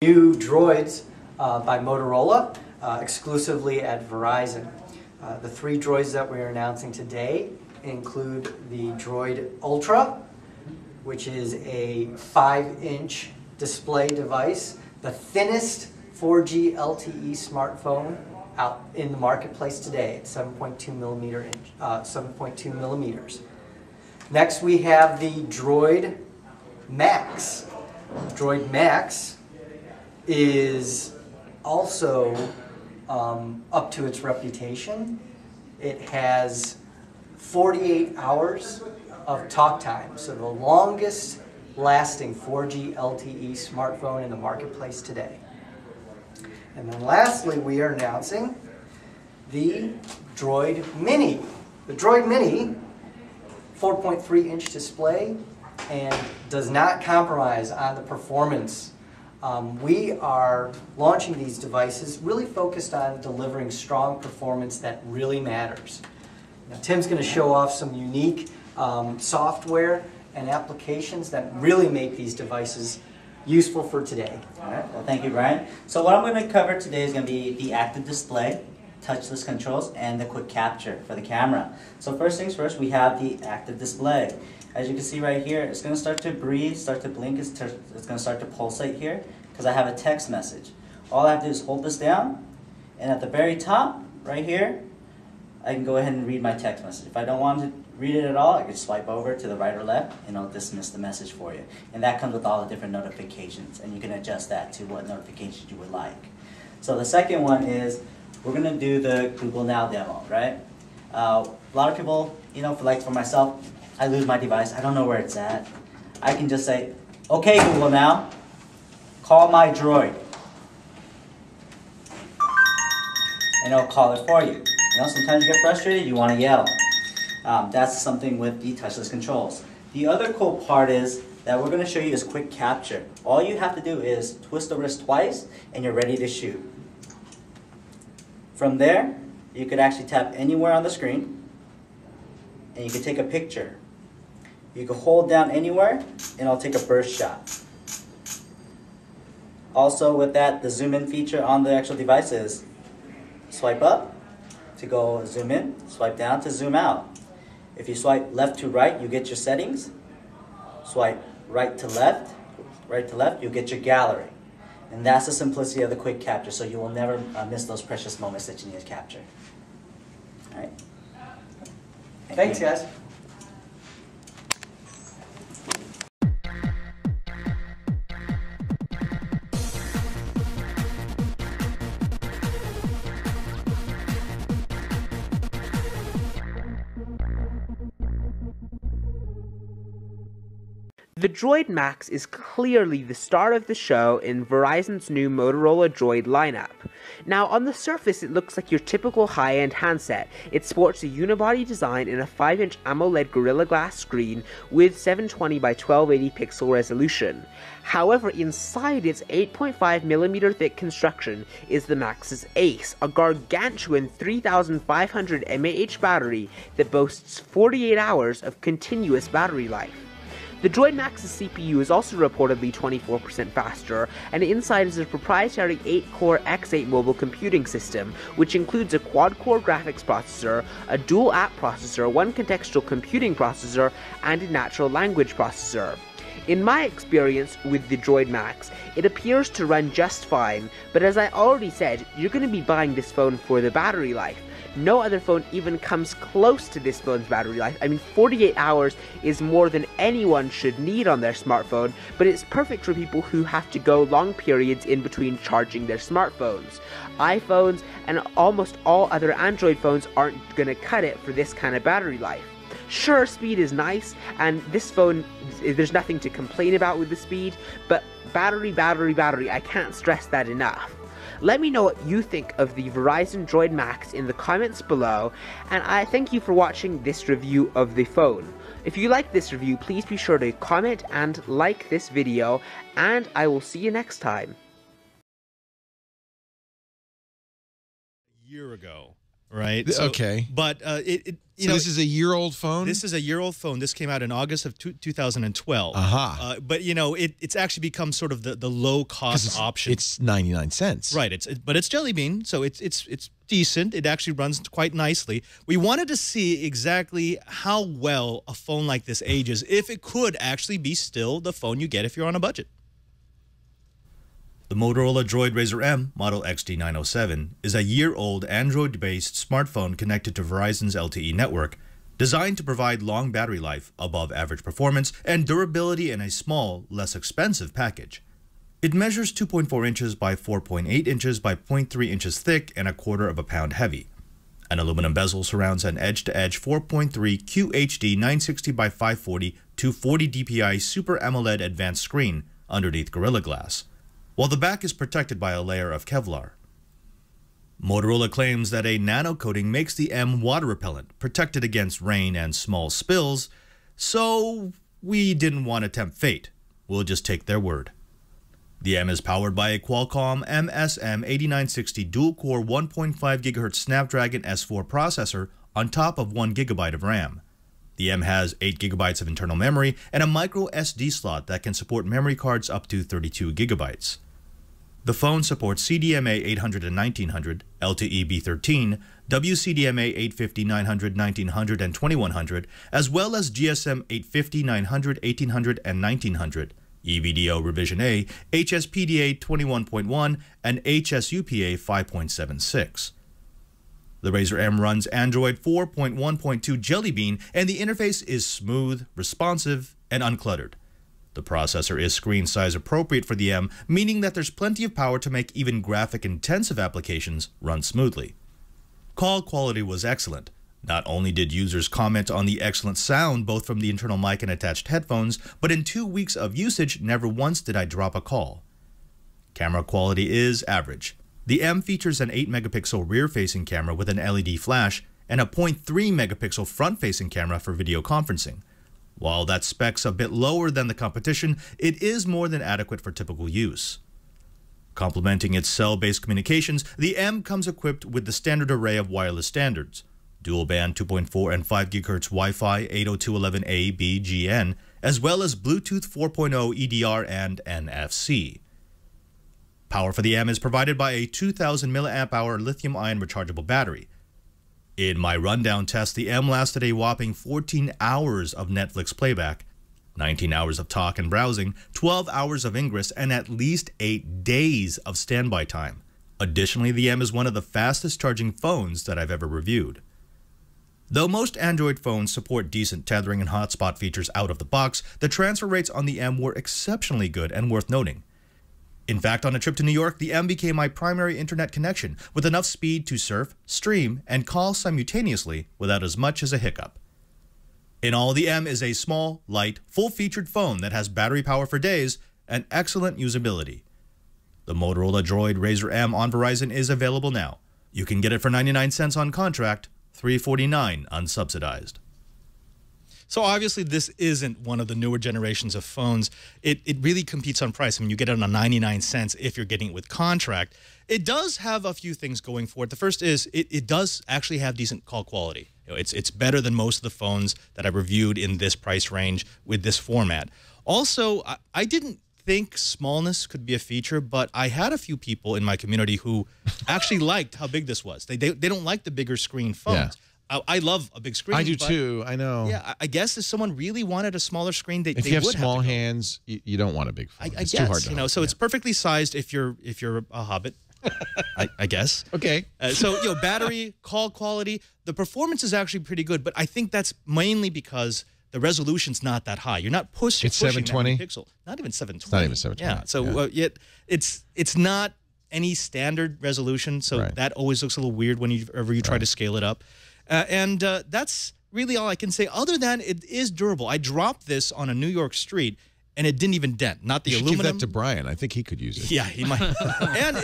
New DROIDs by Motorola, exclusively at Verizon. The three droids that we're announcing today include the DROID Ultra, which is a 5-inch display device, the thinnest 4G LTE smartphone out in the marketplace today at 7.2 millimeters. Next we have the DROID MAXX. DROID MAXX is also up to its reputation. It has 48 hours of talk time, so the longest lasting 4G LTE smartphone in the marketplace today. And then lastly, we are announcing the DROID Mini. The DROID Mini, 4.3-inch display, and does not compromise on the performance. We are launching these devices really focused on delivering strong performance that really matters. Now, Tim's going to show off some unique software and applications that really make these devices useful for today. All right, well, thank you, Brian. So what I'm going to cover today is going to be the active display, touchless controls, and the quick capture for the camera. So first things first, we have the active display. As you can see right here, it's going to start to breathe, start to blink, it's going to start to pulsate here because I have a text message. All I have to do is hold this down, and at the very top, right here, I can go ahead and read my text message. If I don't want to read it at all, I can swipe over to the right or left, and it'll dismiss the message for you. And that comes with all the different notifications, and you can adjust that to what notifications you would like. So the second one is, we're going to do the Google Now demo, right? A lot of people, for myself, I lose my device. I don't know where it's at. I can just say, okay, Google Now, call my droid. And it'll call it for you. Sometimes you get frustrated, you want to yell. That's something with the touchless controls. The other cool part is that we're going to show you is quick capture. All you have to do is twist the wrist twice, and you're ready to shoot. From there, you could actually tap anywhere on the screen, and you can take a picture. You can hold down anywhere, and I'll take a burst shot. Also with that, the zoom in feature on the actual device is swipe up to go zoom in, swipe down to zoom out. If you swipe left to right, you get your settings. Swipe right to left, you get your gallery. And that's the simplicity of the quick capture, so you will never miss those precious moments that you need to capture. All right. Thanks, guys. The DROID MAXX is clearly the star of the show in Verizon's new Motorola DROID lineup. Now, on the surface, it looks like your typical high-end handset. It sports a unibody design and a 5-inch AMOLED Gorilla Glass screen with 720 by 1280 pixel resolution. However, inside its 8.5mm thick construction is the MAXX's Ace, a gargantuan 3500 mAh battery that boasts 48 hours of continuous battery life. The DROID MAXX's CPU is also reportedly 24% faster, and inside is a proprietary 8-core X8 mobile computing system, which includes a quad-core graphics processor, a dual app processor, one contextual computing processor, and a natural language processor. In my experience with the DROID MAXX, it appears to run just fine, but as I already said, you're going to be buying this phone for the battery life. No other phone even comes close to this phone's battery life. I mean, 48 hours is more than anyone should need on their smartphone, but it's perfect for people who have to go long periods in between charging their smartphones. iPhones and almost all other Android phones aren't going to cut it for this kind of battery life. Sure, speed is nice, and this phone, there's nothing to complain about with the speed, but battery, I can't stress that enough. Let me know what you think of the Verizon DROID MAXX in the comments below, and I thank you for watching this review of the phone. If you like this review, please be sure to comment and like this video, and I will see you next time. A year ago, right? So, okay. But you know, this is a year-old phone? This is a year-old phone. This came out in August of 2012. But, you know, it's actually become sort of the low-cost option. It's 99 cents. Right. But it's Jelly Bean, so it's decent. It actually runs quite nicely. We wanted to see exactly how well a phone like this ages, if it could actually be still the phone you get if you're on a budget. The Motorola Droid RAZR M model XT907 is a year-old Android-based smartphone connected to Verizon's LTE network, designed to provide long battery life, above-average performance, and durability in a small, less expensive package. It measures 2.4 inches by 4.8 inches by 0.3 inches thick and 1/4 pound heavy. An aluminum bezel surrounds an edge-to-edge 4.3 QHD 960 by 540 240 dpi Super AMOLED advanced screen underneath Gorilla Glass, while the back is protected by a layer of Kevlar. Motorola claims that a nano coating makes the M water repellent, protected against rain and small spills, so we didn't want to tempt fate. We'll just take their word. The M is powered by a Qualcomm MSM8960 dual-core 1.5 GHz Snapdragon S4 processor on top of 1 GB of RAM. The M has 8 GB of internal memory and a micro SD slot that can support memory cards up to 32 GB. The phone supports CDMA 800 and 1900, LTE B13, WCDMA 850, 900, 1900, and 2100, as well as GSM 850, 900, 1800, and 1900, EVDO Revision A, HSPDA 21.1, and HSUPA 5.76. The RAZR M runs Android 4.1.2 Jelly Bean, and the interface is smooth, responsive, and uncluttered. The processor is screen size appropriate for the M, meaning that there's plenty of power to make even graphic-intensive applications run smoothly. Call quality was excellent. Not only did users comment on the excellent sound both from the internal mic and attached headphones, but in 2 weeks of usage, never once did I drop a call. Camera quality is average. The M features an 8-megapixel rear-facing camera with an LED flash and a 0.3-megapixel front-facing camera for video conferencing. While that spec's a bit lower than the competition, it is more than adequate for typical use. Complementing its cell-based communications, the M comes equipped with the standard array of wireless standards: dual-band 2.4 and 5 GHz Wi-Fi 802.11a, b, GN, as well as Bluetooth 4.0 EDR and NFC. Power for the M is provided by a 2,000 mAh lithium-ion rechargeable battery. In my rundown test, the M lasted a whopping 14 hours of Netflix playback, 19 hours of talk and browsing, 12 hours of ingress, and at least 8 days of standby time. Additionally, the M is one of the fastest charging phones that I've ever reviewed. Though most Android phones support decent tethering and hotspot features out of the box, the transfer rates on the M were exceptionally good and worth noting. In fact, on a trip to New York, the M became my primary internet connection, with enough speed to surf, stream, and call simultaneously without as much as a hiccup. In all, the M is a small, light, full-featured phone that has battery power for days and excellent usability. The Motorola Droid RAZR M on Verizon is available now. You can get it for 99 cents on contract, $3.49 unsubsidized. So obviously this isn't one of the newer generations of phones. It really competes on price. I mean, you get it on 99 cents if you're getting it with contract. It does have a few things going for it. The first is it does actually have decent call quality. You know, it's better than most of the phones that I reviewed in this price range with this format. Also, I didn't think smallness could be a feature, but I had a few people in my community who actually liked how big this was. They don't like the bigger screen phones. Yeah. I love a big screen. I do too. I know. Yeah, I guess if someone really wanted a smaller screen, they would have to go. If you have small hands, you don't want a big phone. It's too hard to hold, so it's perfectly sized if you're a hobbit. I guess. Okay. So battery, call quality, the performance is actually pretty good, but I think that's mainly because the resolution's not that high. You're not pushing. It's 720 pixel. Not even 720. It's not even 720. Yeah. So yet it's not any standard resolution. So that always looks a little weird whenever you try to scale it up. And that's really all I can say, other than it is durable. I dropped this on a New York street, and it didn't even dent. Not the aluminum. Give that to Brian. I think he could use it. Yeah, he might. And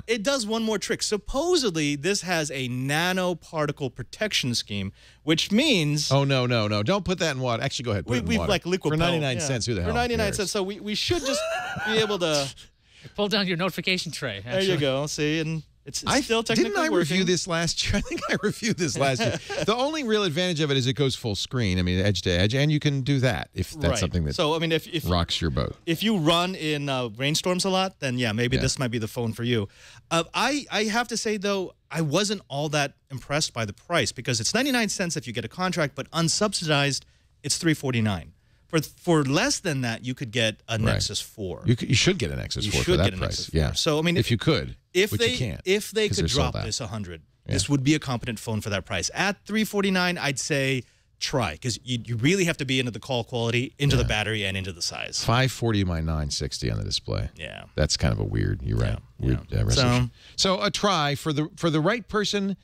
it does one more trick. Supposedly, this has a nanoparticle protection scheme, which means... Oh, no. Don't put that in water. Actually, go ahead. Put it in water. Like liquid for 99 cents, who the hell For 99 cares? cents. So we should just be able to... Pull down your notification tray. Actually. There you go. See, and It's still technically Didn't I working. review this last year? I think I reviewed this last year. The only real advantage of it is it goes full screen. I mean, edge to edge, and you can do that if that's something that if rocks your boat. If you run in rainstorms a lot, then yeah, maybe this might be the phone for you. I have to say, though, I wasn't all that impressed by the price because it's 99 cents if you get a contract, but unsubsidized, it's $349. For less than that, you could get a Nexus 4. You should get a Nexus 4 for that price. Yeah. So I mean, if you could, if which you can't, if they could drop this 100, this would be a competent phone for that price. At $349, I'd say try because you really have to be into the call quality, into the battery, and into the size. 540 by 960 on the display. Yeah, that's kind of a weird. You're right. Weird resolution. So a try for the right person,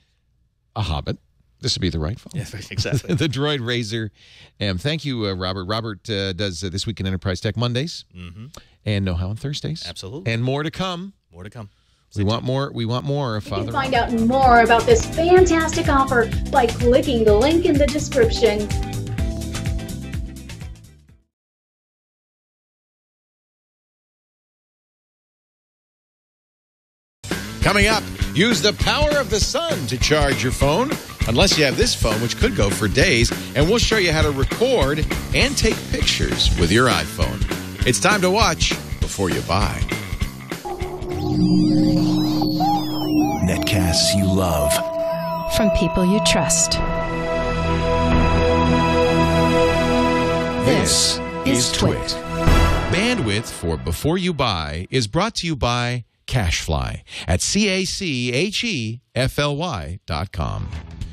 a Hobbit. This would be the right phone. Yeah, exactly. The Droid RAZR M. Thank you, Robert. Robert does This Week in Enterprise Tech Mondays and Know How on Thursdays. Absolutely. And more to come. More to come. We want more. We want more. You can find out more about this fantastic offer by clicking the link in the description. Coming up, use the power of the sun to charge your phone. Unless you have this phone, which could go for days, and we'll show you how to record and take pictures with your iPhone. It's time to watch before you buy. Netcasts you love. From people you trust. This is Twit. Bandwidth for Before You Buy is brought to you by Cashfly at CACHEFLY.com.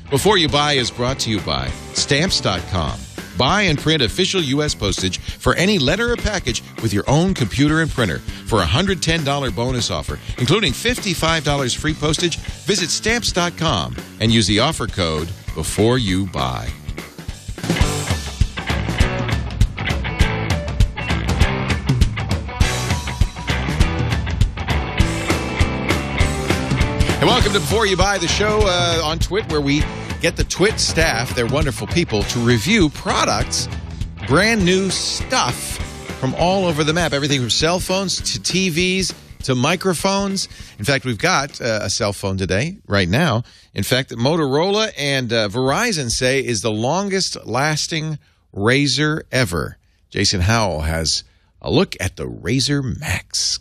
Before You Buy is brought to you by Stamps.com. Buy and print official U.S. postage for any letter or package with your own computer and printer for a $110 bonus offer, including $55 free postage. Visit Stamps.com and use the offer code Before You Buy. And welcome to Before You Buy, the show on Twit where we get the Twit staff, they're wonderful people, to review products, brand new stuff from all over the map. Everything from cell phones to TVs to microphones. In fact, we've got a cell phone today, right now. In fact, Motorola and Verizon say is the longest lasting RAZR ever. Jason Howell has a look at the RAZR MAXX.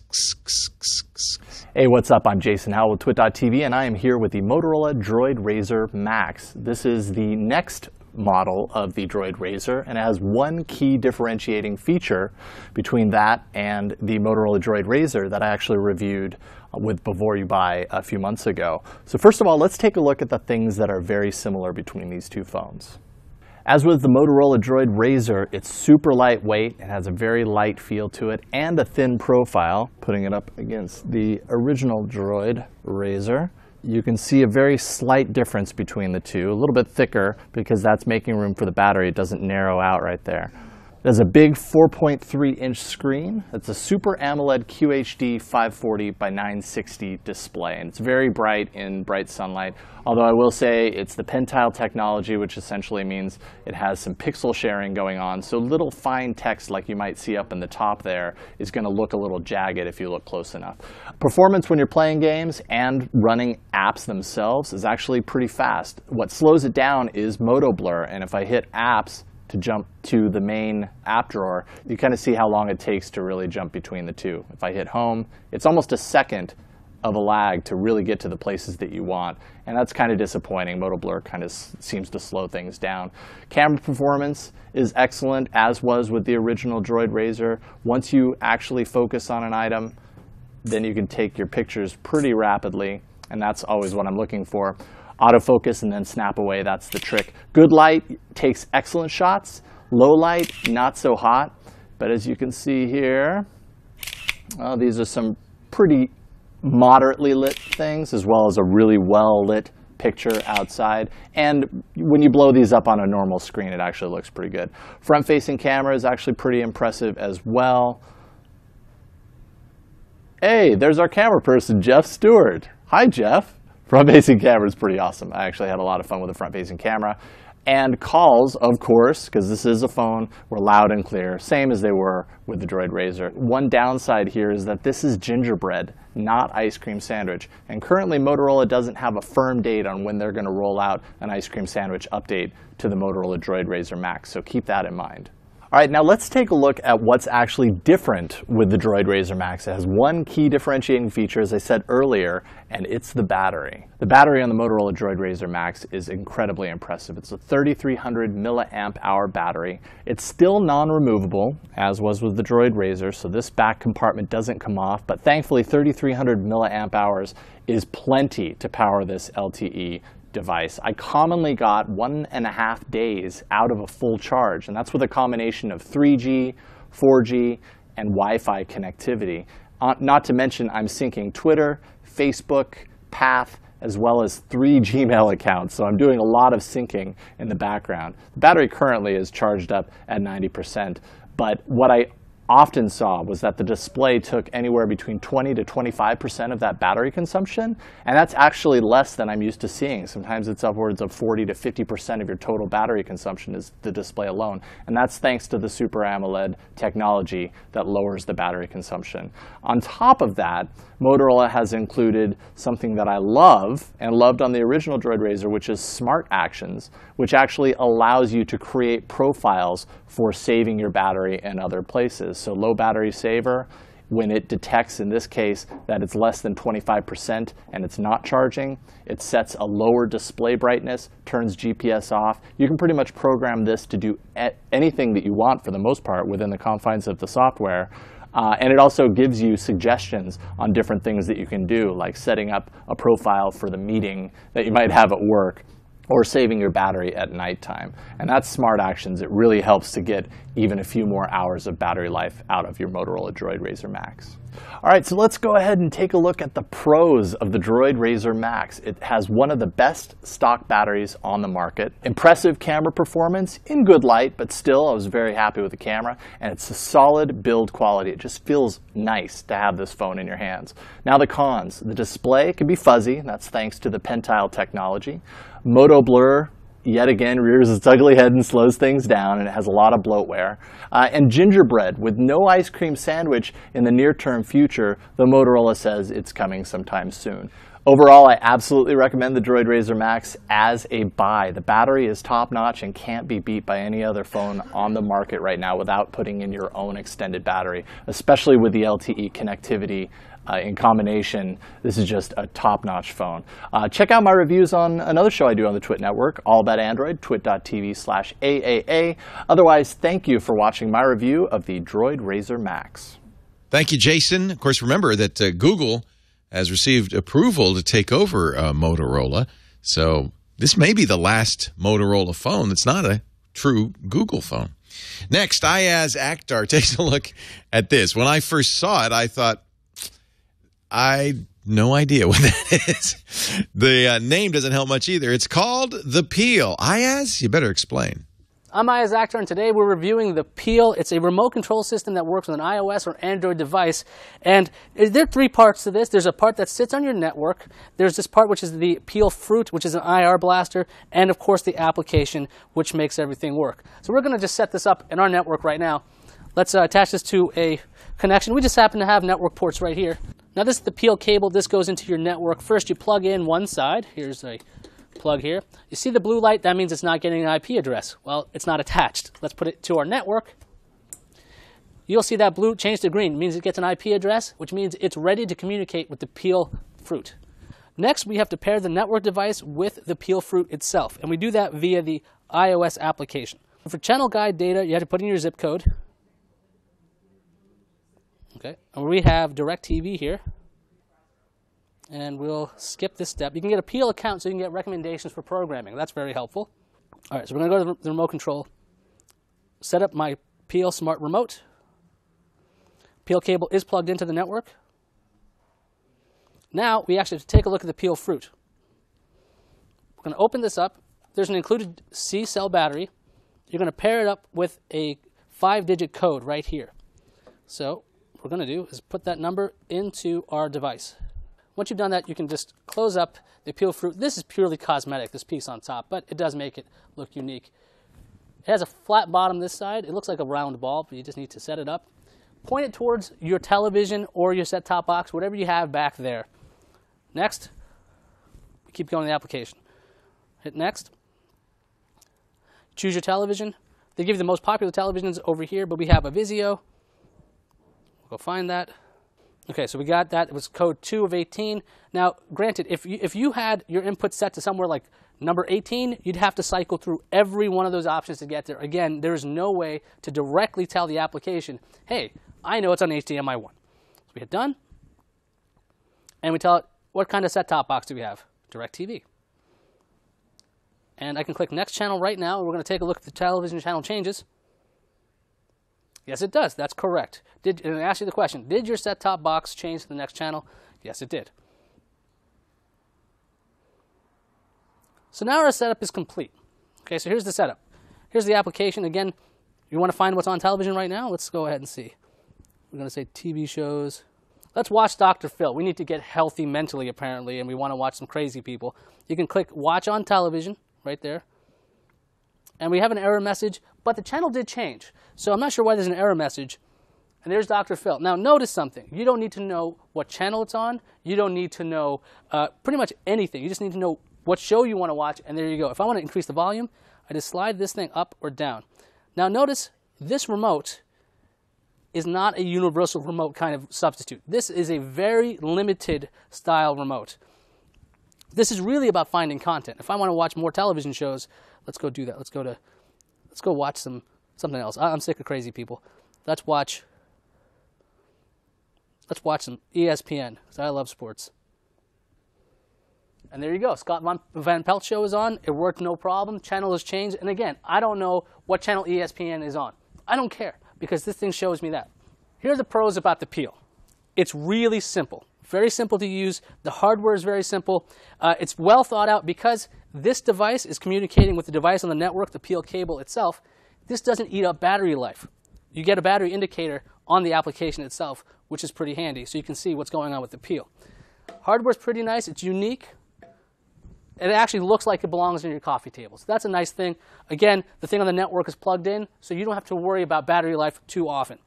Hey, what's up? I'm Jason Howell with Twit.tv, and I am here with the Motorola DROID RAZR MAXX. This is the next model of the DROID RAZR, and it has one key differentiating feature between that and the Motorola DROID RAZR that I actually reviewed with Before You Buy a few months ago. So first of all, let's take a look at the things that are very similar between these two phones. As with the Motorola DROID RAZR, it's super lightweight, it has a very light feel to it, and a thin profile. Putting it up against the original DROID RAZR, you can see a very slight difference between the two, a little bit thicker because that's making room for the battery. It doesn't narrow out right there. It has a big 4.3-inch screen. It's a Super AMOLED QHD 540 by 960 display, and it's very bright in bright sunlight. Although I will say it's the pentile technology, which essentially means it has some pixel sharing going on. So little fine text like you might see up in the top there is going to look a little jagged if you look close enough. Performance when you're playing games and running apps themselves is actually pretty fast. What slows it down is Moto Blur, and if I hit apps to jump to the main app drawer, you kind of see how long it takes to really jump between the two. If I hit home, it's almost a second of a lag to really get to the places that you want, and that's kind of disappointing. Moto Blur kind of seems to slow things down. Camera performance is excellent, as was with the original DROID RAZR. Once you actually focus on an item, then you can take your pictures pretty rapidly, and that's always what I'm looking for. Autofocus and then snap away, that's the trick. Good light takes excellent shots. Low light, not so hot. But as you can see here, these are some pretty moderately lit things, as well as a really well-lit picture outside. And when you blow these up on a normal screen, it actually looks pretty good. Front-facing camera is actually pretty impressive as well. Hey, there's our camera person, Jeff Stewart. Hi, Jeff. Front-facing camera is pretty awesome. I actually had a lot of fun with the front-facing camera. And calls, of course, because this is a phone, were loud and clear, same as they were with the DROID RAZR. One downside here is that this is gingerbread, not ice cream sandwich. And currently Motorola doesn't have a firm date on when they're going to roll out an ice cream sandwich update to the Motorola Droid RAZR MAXX, so keep that in mind. All right, now let's take a look at what's actually different with the Droid RAZR MAXX. It has one key differentiating feature, as I said earlier, and it's the battery. The battery on the Motorola Droid RAZR MAXX is incredibly impressive. It's a 3,300 milliamp hour battery. It's still non-removable, as was with the Droid RAZR, so this back compartment doesn't come off, but thankfully 3,300 milliamp hours is plenty to power this LTE device. I commonly got 1.5 days out of a full charge, and that's with a combination of 3G, 4G, and Wi-Fi connectivity. Not to mention I'm syncing Twitter, Facebook, Path, as well as 3 Gmail accounts, so I'm doing a lot of syncing in the background. The battery currently is charged up at 90%, but what I often saw was that the display took anywhere between 20 to 25% of that battery consumption, and that's actually less than I'm used to seeing. Sometimes it's upwards of 40 to 50% of your total battery consumption is the display alone, and that's thanks to the Super AMOLED technology that lowers the battery consumption. On top of that, Motorola has included something that I love and loved on the original Droid RAZR, which is Smart Actions, which actually allows you to create profiles for saving your battery in other places. So low battery saver, when it detects, in this case, that it's less than 25% and it's not charging, it sets a lower display brightness, turns GPS off. You can pretty much program this to do anything that you want for the most part within the confines of the software. And it also gives you suggestions on different things that you can do, like setting up a profile for the meeting that you might have at work, or saving your battery at nighttime. And that's Smart Actions. It really helps to get even a few more hours of battery life out of your Motorola Droid RAZR MAXX. All right, so let's go ahead and take a look at the pros of the Droid RAZR MAXX. It has one of the best stock batteries on the market, impressive camera performance in good light, but still I was very happy with the camera, and it's a solid build quality. It just feels nice to have this phone in your hands. Now the cons. The display can be fuzzy, and that's thanks to the Pentile technology. Moto Blur, yet again, rears its ugly head and slows things down, and it has a lot of bloatware. And gingerbread, with no ice cream sandwich in the near-term future, though Motorola says it's coming sometime soon. Overall, I absolutely recommend the Droid RAZR MAXX as a buy. The battery is top-notch and can't be beat by any other phone on the market right now without putting in your own extended battery, especially with the LTE connectivity in combination. This is just a top-notch phone. Check out my reviews on another show I do on the Twit network, All About Android, twit.tv/AAA. Otherwise, thank you for watching my review of the Droid RAZR MAXX. Thank you, Jason. Of course, remember that Google has received approval to take over Motorola. So this may be the last Motorola phone that's not a true Google phone. Next, IAZ Actar takes a look at this. When I first saw it, I thought, no idea what that is. The name doesn't help much either. It's called the Peel. IAZ, you better explain. I'm IAZ Actar, and today we're reviewing the Peel. It's a remote control system that works with an iOS or Android device. And there are 3 parts to this. There's a part that sits on your network. There's this part which is the Peel Fruit, which is an IR blaster. And of course the application, which makes everything work. So we're going to just set this up in our network right now. Let's attach this to a connection. We just happen to have network ports right here. Now this is the Peel cable. This goes into your network. First you plug in one side. Here's a plug here. You see the blue light? That means it's not getting an IP address. Well, it's not attached. Let's put it to our network. You'll see that blue change to green. It means it gets an IP address, which means it's ready to communicate with the Peel Fruit. Next, we have to pair the network device with the Peel Fruit itself, and we do that via the iOS application. For channel guide data, you have to put in your zip code. Okay, and we have DirecTV here. And we'll skip this step. You can get a Peel account so you can get recommendations for programming. That's very helpful. All right, so we're going to go to the remote control. Set up my Peel Smart Remote. Peel cable is plugged into the network. Now we actually have to take a look at the Peel Fruit. We're going to open this up. There's an included C-cell battery. You're going to pair it up with a 5-digit code right here. So what we're going to do is put that number into our device. Once you've done that, you can just close up the Peel Fruit. This is purely cosmetic, this piece on top, but it does make it look unique. It has a flat bottom this side. It looks like a round ball, but you just need to set it up. point it towards your television or your set-top box, whatever you have back there. Next, keep going to the application. Hit next. Choose your television. They give you the most popular televisions over here, but we have a Vizio. We'll go find that. Okay, so we got that. It was code 2 of 18. Now, granted, if you had your input set to somewhere like number 18, you'd have to cycle through every one of those options to get there. Again, there is no way to directly tell the application, hey, I know it's on HDMI 1. So we hit done, and we tell it, what kind of set-top box do we have? DirecTV. And I can click Next Channel right now, and we're going to take a look at the television channel changes. Yes, it does. That's correct. And I asked you the question, did your set-top box change to the next channel? Yes, it did. So now our setup is complete. Okay, so here's the setup. Here's the application. Again, you want to find what's on television right now? Let's go ahead and see. We're going to say TV shows. Let's watch Dr. Phil. We need to get healthy mentally, apparently, and we want to watch some crazy people. You can click Watch on Television right there. And we have an error message, but the channel did change. So I'm not sure why there's an error message. And there's Dr. Phil. Now notice something. You don't need to know what channel it's on. You don't need to know pretty much anything. You just need to know what show you want to watch, and there you go. If I want to increase the volume, I just slide this thing up or down. Now notice this remote is not a universal remote kind of substitute. This is a very limited style remote. This is really about finding content. If I want to watch more television shows, let's go do that. Let's go watch something else. I'm sick of crazy people. Let's watch some ESPN, because I love sports. And there you go. Scott Van Pelt show is on. It worked no problem. Channel has changed. And again, I don't know what channel ESPN is on. I don't care, because this thing shows me that. Here are the pros about the Peel. It's really simple. Very simple to use. The hardware is very simple. It's well thought out because this device is communicating with the device on the network, the Peel cable itself. This doesn't eat up battery life. You get a battery indicator on the application itself, which is pretty handy, so you can see what's going on with the Peel. Hardware's pretty nice. It's unique. It actually looks like it belongs on your coffee table. So that's a nice thing. Again, the thing on the network is plugged in, so you don't have to worry about battery life too often.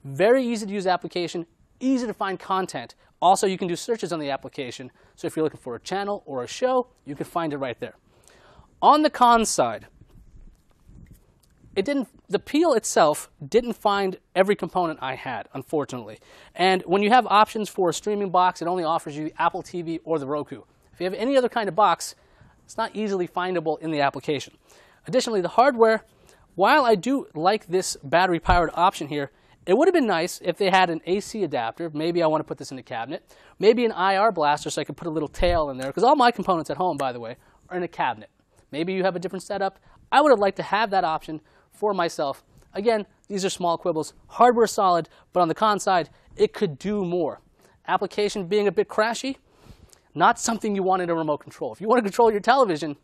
Very easy to use application, easy to find content. Also, you can do searches on the application, so if you're looking for a channel or a show, you can find it right there. On the con side, the Peel itself didn't find every component I had, unfortunately. And when you have options for a streaming box, it only offers you the Apple TV or the Roku. If you have any other kind of box, it's not easily findable in the application. Additionally, the hardware, while I do like this battery-powered option here, it would have been nice if they had an AC adapter. Maybe I want to put this in a cabinet. Maybe an IR blaster so I could put a little tail in there, because all my components at home, by the way, are in a cabinet. Maybe you have a different setup. I would have liked to have that option for myself. Again, these are small quibbles. Hardware solid, but on the con side, it could do more. Application being a bit crashy, not something you want in a remote control. If you want to control your television,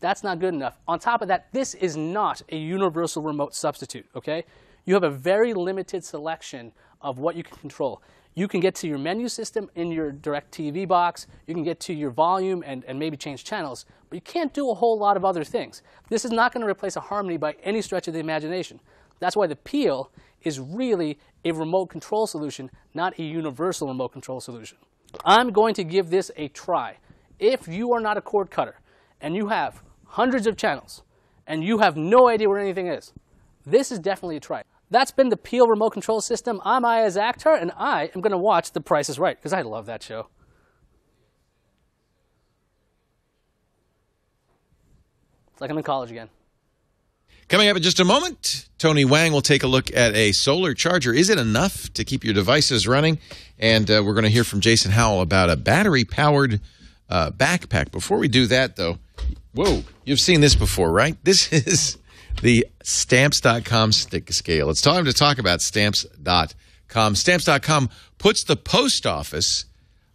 that's not good enough. On top of that, this is not a universal remote substitute, okay? You have a very limited selection of what you can control. You can get to your menu system in your DirecTV box. You can get to your volume and maybe change channels, but you can't do a whole lot of other things. This is not going to replace a Harmony by any stretch of the imagination. That's why the Peel is really a remote control solution, not a universal remote control solution. I'm going to give this a try. If you are not a cord cutter and you have hundreds of channels and you have no idea where anything is, this is definitely a try. That's been the Peel remote control system. I'm Ayaz Akhtar, and I am going to watch The Price is Right, because I love that show. It's like I'm in college again. Coming up in just a moment, Tony Wang will take a look at a solar charger. Is it enough to keep your devices running? And we're going to hear from Jason Howell about a battery-powered backpack. Before we do that, though, whoa, you've seen this before, right? This is the Stamps.com stick scale. It's time to talk about Stamps.com. Stamps.com puts the post office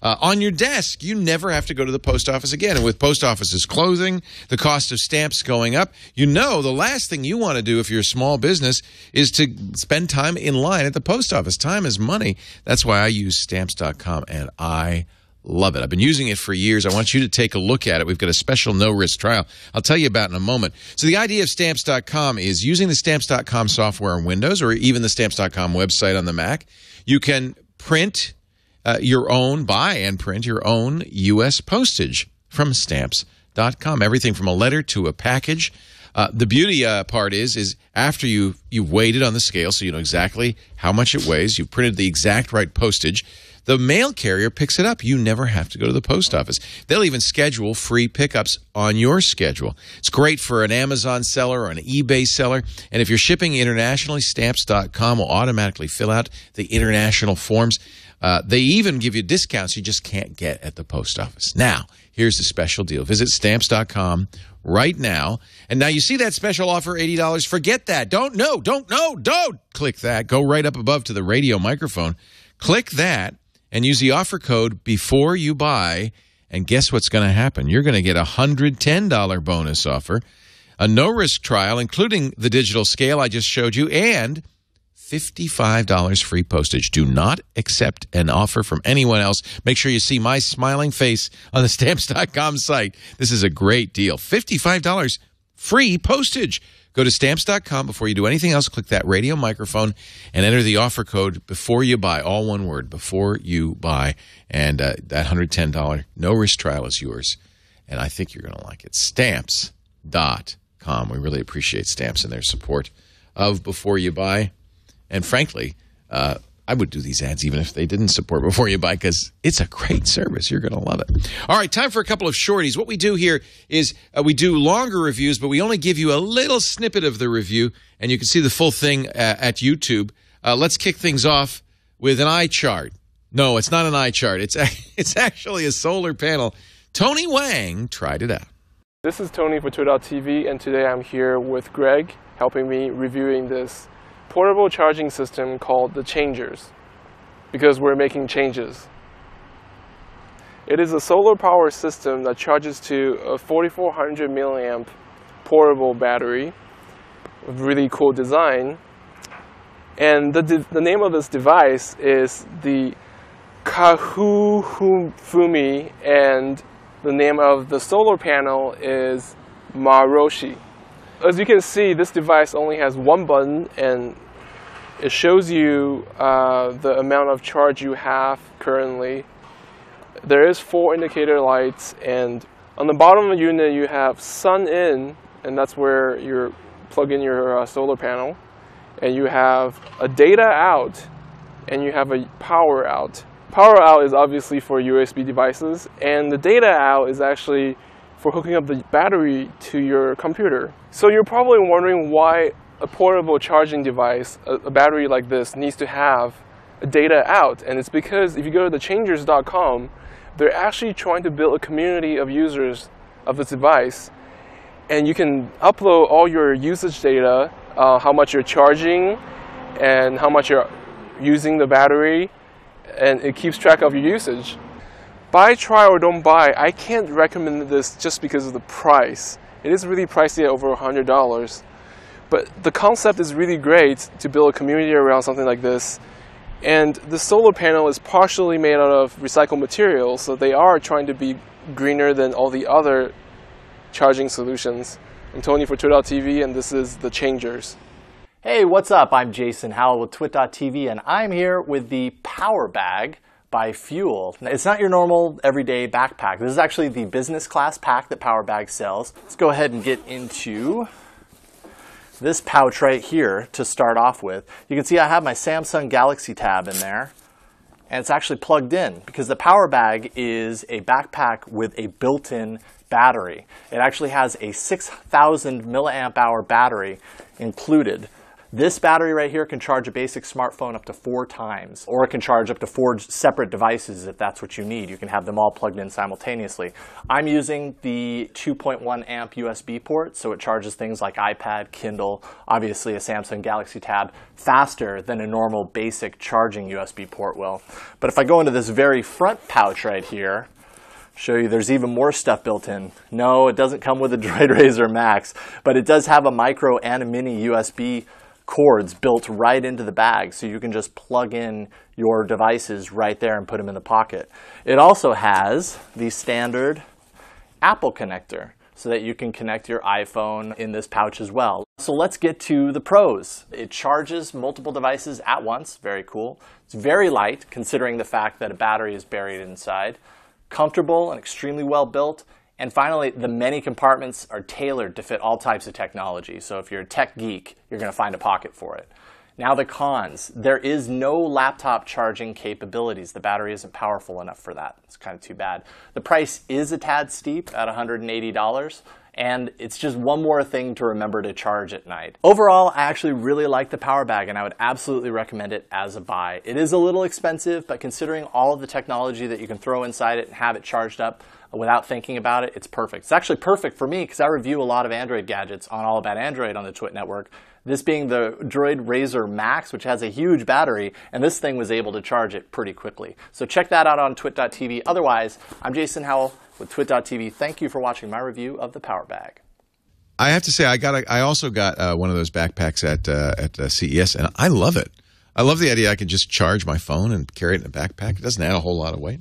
on your desk. You never have to go to the post office again. And with post offices closing, the cost of stamps going up, you know the last thing you want to do if you're a small business is to spend time in line at the post office. Time is money. That's why I use Stamps.com, and I love it. I've been using it for years. I want you to take a look at it. We've got a special no-risk trial I'll tell you about in a moment. So the idea of Stamps.com is using the Stamps.com software on Windows or even the Stamps.com website on the Mac. You can print buy and print your own U.S. postage from Stamps.com. Everything from a letter to a package. The beauty part is after you've weighed it on the scale so you know exactly how much it weighs, you've printed the exact right postage, the mail carrier picks it up. You never have to go to the post office. They'll even schedule free pickups on your schedule. It's great for an Amazon seller or an eBay seller. And if you're shipping internationally, Stamps.com will automatically fill out the international forms. They even give you discounts you just can't get at the post office. Now, here's the special deal. Visit Stamps.com right now. And now you see that special offer, $80. Forget that. Don't click that. Go right up above to the radio microphone. Click that and use the offer code before you buy. And guess what's going to happen? You're going to get a $110 bonus offer, a no-risk trial, including the digital scale I just showed you, and $55 free postage. Do not accept an offer from anyone else. Make sure you see my smiling face on the Stamps.com site. This is a great deal. $55 free postage. Go to Stamps.com before you do anything else. Click that radio microphone and enter the offer code before you buy. All one word, before you buy. And that $110 no-risk trial is yours. And I think you're going to like it. Stamps.com. We really appreciate Stamps and their support of Before You Buy. And frankly, I would do these ads even if they didn't support Before You Buy because it's a great service. You're going to love it. All right, time for a couple of shorties. What we do here is we do longer reviews, but we only give you a little snippet of the review, and you can see the full thing at YouTube. Let's kick things off with an eye chart. No, it's not an eye chart. It's actually a solar panel. Tony Wang tried it out. This is Tony for Twit.tv, and today I'm here with Greg helping me reviewing this portable charging system called the Changers, because we're making changes. It is a solar power system that charges to a 4400 milliamp portable battery with really cool design. And the name of this device is the Kahufumi, and the name of the solar panel is Maroshi. As you can see, this device only has one button, and it shows you the amount of charge you have currently. There is 4 indicator lights, and on the bottom of the unit you have sun in, and that's where you plug in your solar panel. And you have a data out, and you have a power out. Power out is obviously for USB devices, and the data out is actually for hooking up the battery to your computer. So you're probably wondering why a portable charging device, a battery like this, needs to have a data out. And it's because if you go to thechangers.com, they're actually trying to build a community of users of this device. And you can upload all your usage data, how much you're charging and how much you're using the battery, and it keeps track of your usage. Buy, try, or don't buy, I can't recommend this just because of the price. It is really pricey at over $100. But the concept is really great to build a community around something like this. And the solar panel is partially made out of recycled materials, so they are trying to be greener than all the other charging solutions. I'm Tony for Twit.tv, and this is The Changers. Hey, what's up? I'm Jason Howell with Twit.tv, and I'm here with the Power Bag by Fuel. Now, it's not your normal everyday backpack. This is actually the business class pack that Power Bag sells. Let's go ahead and get into this pouch right here to start off with. You can see I have my Samsung Galaxy Tab in there, and it's actually plugged in because the Power Bag is a backpack with a built-in battery. It actually has a 6,000 milliamp hour battery included. This battery right here can charge a basic smartphone up to 4 times, or it can charge up to 4 separate devices if that's what you need. You can have them all plugged in simultaneously. I'm using the 2.1 amp USB port, so it charges things like iPad, Kindle, obviously a Samsung Galaxy Tab, faster than a normal basic charging USB port will. But if I go into this very front pouch right here, show you there's even more stuff built in. No, it doesn't come with a DROID RAZR MAXX, but it does have a micro and a mini USB cords built right into the bag, so you can just plug in your devices right there and put them in the pocket. It also has the standard Apple connector, so that you can connect your iPhone in this pouch as well. So let's get to the pros. It charges multiple devices at once, very cool. It's very light, considering the fact that a battery is buried inside. Comfortable and extremely well built. And finally, the many compartments are tailored to fit all types of technology. So if you're a tech geek, you're going to find a pocket for it. Now the cons. There is no laptop charging capabilities. The battery isn't powerful enough for that. It's kind of too bad. The price is a tad steep at $180, and it's just one more thing to remember to charge at night. Overall, I actually really like the power bag, and I would absolutely recommend it as a buy. It is a little expensive, but considering all of the technology that you can throw inside it and have it charged up without thinking about it, it's perfect. It's actually perfect for me because I review a lot of Android gadgets on All About Android on the Twit network. This being the DROID RAZR MAXX, which has a huge battery, and this thing was able to charge it pretty quickly. So check that out on twit.tv. Otherwise, I'm Jason Howell with twit.tv. Thank you for watching my review of the Power Bag. I have to say, I also got one of those backpacks at CES, and I love it. I love the idea I can just charge my phone and carry it in a backpack. It doesn't add a whole lot of weight.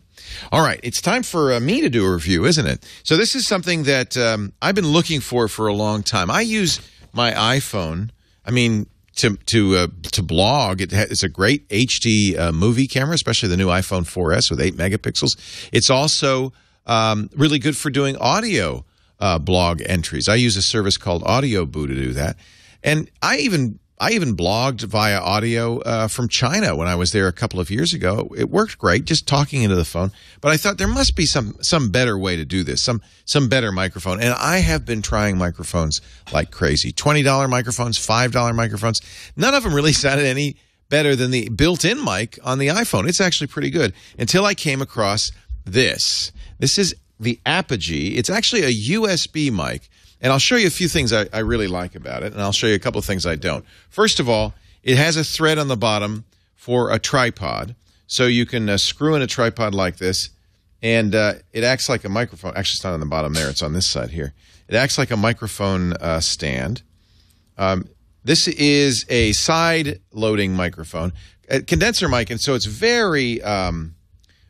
All right, it's time for me to do a review, isn't it? So this is something that I've been looking for a long time. I use my iPhone, to blog. It's a great HD movie camera, especially the new iPhone 4S with 8 megapixels. It's also really good for doing audio blog entries. I use a service called AudioBoo to do that. And I even blogged via audio from China when I was there a couple of years ago. It worked great, just talking into the phone. But I thought there must be some better way to do this, some better microphone. And I have been trying microphones like crazy. $20 microphones, $5 microphones. None of them really sounded any better than the built-in mic on the iPhone. It's actually pretty good until I came across this. This is the Apogee. It's actually a USB mic. And I'll show you a few things I really like about it, and I'll show you a couple of things I don't. First of all, it has a thread on the bottom for a tripod, so you can screw in a tripod like this, and it acts like a microphone. Actually, it's not on the bottom there. It's on this side here. It acts like a microphone stand. This is a side-loading microphone, a condenser mic, and so it's very,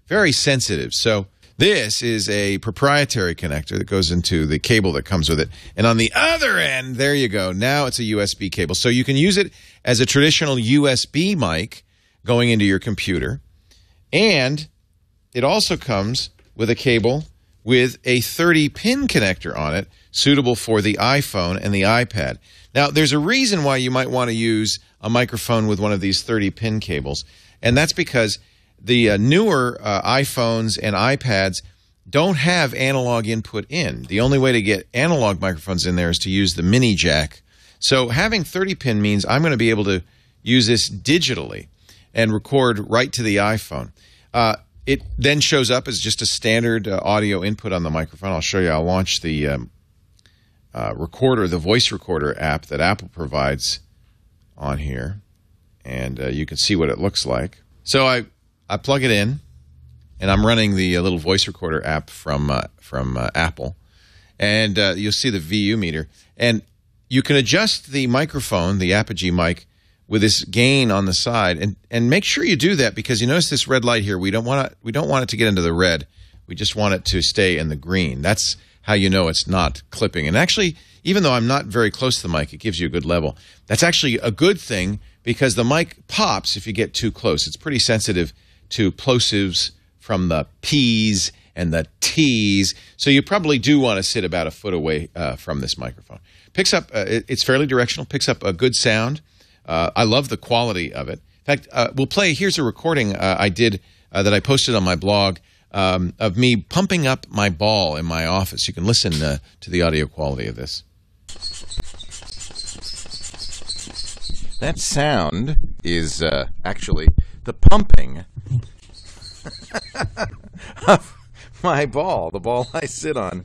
very sensitive. So this is a proprietary connector that goes into the cable that comes with it. And on the other end, there you go. Now it's a USB cable. So you can use it as a traditional USB mic going into your computer. And it also comes with a cable with a 30-pin connector on it, suitable for the iPhone and the iPad. Now, there's a reason why you might want to use a microphone with one of these 30-pin cables, and that's because the newer iPhones and iPads don't have analog input in. The only way to get analog microphones in there is to use the mini jack. So having 30-pin means I'm going to be able to use this digitally and record right to the iPhone. It then shows up as just a standard audio input on the microphone. I'll show you. I'll launch the recorder, the voice recorder app that Apple provides on here, and you can see what it looks like. So I plug it in, and I'm running the little voice recorder app from Apple, and you'll see the VU meter. And you can adjust the microphone, the Apogee mic, with this gain on the side, and make sure you do that because you notice this red light here. We don't want it to get into the red. We just want it to stay in the green. That's how you know it's not clipping. And actually, even though I'm not very close to the mic, it gives you a good level. That's actually a good thing because the mic pops if you get too close. It's pretty sensitive to plosives from the P's and the T's. So you probably do want to sit about a foot away from this microphone. Picks up, it's fairly directional, picks up a good sound. I love the quality of it. In fact, we'll play, here's a recording I did that I posted on my blog of me pumping up my ball in my office. You can listen to the audio quality of this. That sound is actually the pumping of my ball, the ball I sit on.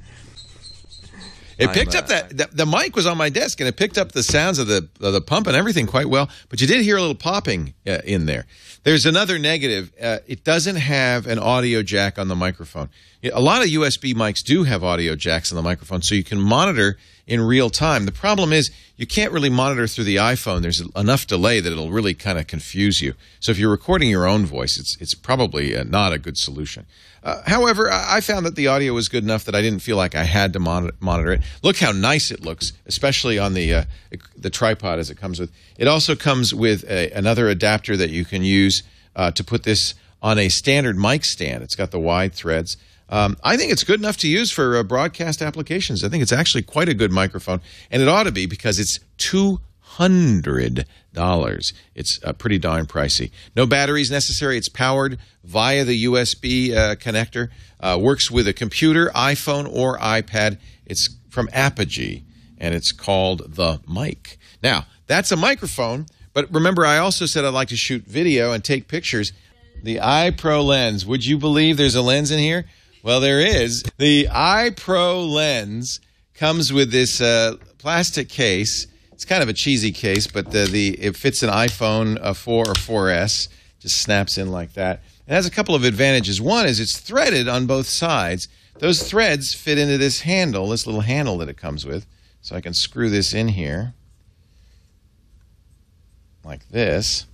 It picked up the mic was on my desk, and it picked up the sounds of the pump and everything quite well. But you did hear a little popping in there. There's another negative. It doesn't have an audio jack on the microphone. A lot of USB mics do have audio jacks on the microphone, so you can monitor in real time. The problem is you can't really monitor through the iPhone. There's enough delay that it'll really kind of confuse you. So if you're recording your own voice, it's probably not a good solution. However, I found that the audio was good enough that I didn't feel like I had to monitor it. Look how nice it looks, especially on the tripod as it comes with. It also comes with another adapter that you can use to put this on a standard mic stand. It's got the wide threads. I think it's good enough to use for broadcast applications. I think it's actually quite a good microphone, and it ought to be because it's $200. It's pretty darn pricey. No batteries necessary. It's powered via the USB connector. Works with a computer, iPhone, or iPad. It's from Apogee, and it's called the MAXX. Now, that's a microphone, but remember I also said I'd like to shoot video and take pictures. The iPro lens. Would you believe there's a lens in here? Well, there is. The iPro lens comes with this plastic case. It's kind of a cheesy case, but it fits an iPhone 4 or 4S. Just snaps in like that. It has a couple of advantages. One is it's threaded on both sides. Those threads fit into this handle, this little handle that it comes with. So I can screw this in here like this.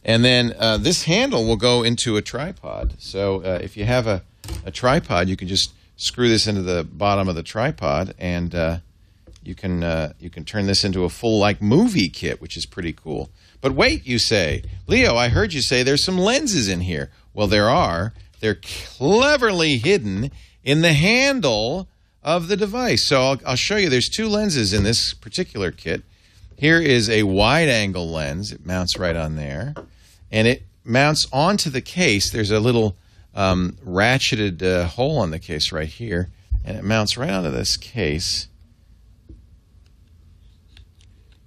And then this handle will go into a tripod. So if you have a tripod, you can just screw this into the bottom of the tripod, and you can turn this into a full movie kit, which is pretty cool. But wait, you say, Leo, I heard you say there's some lenses in here. Well, there are. They're cleverly hidden in the handle of the device. So I'll show you. There's two lenses in this particular kit. Here is a wide-angle lens. It mounts right on there, and it mounts onto the case. There's a little ratcheted hole on the case right here, and it mounts right onto this case.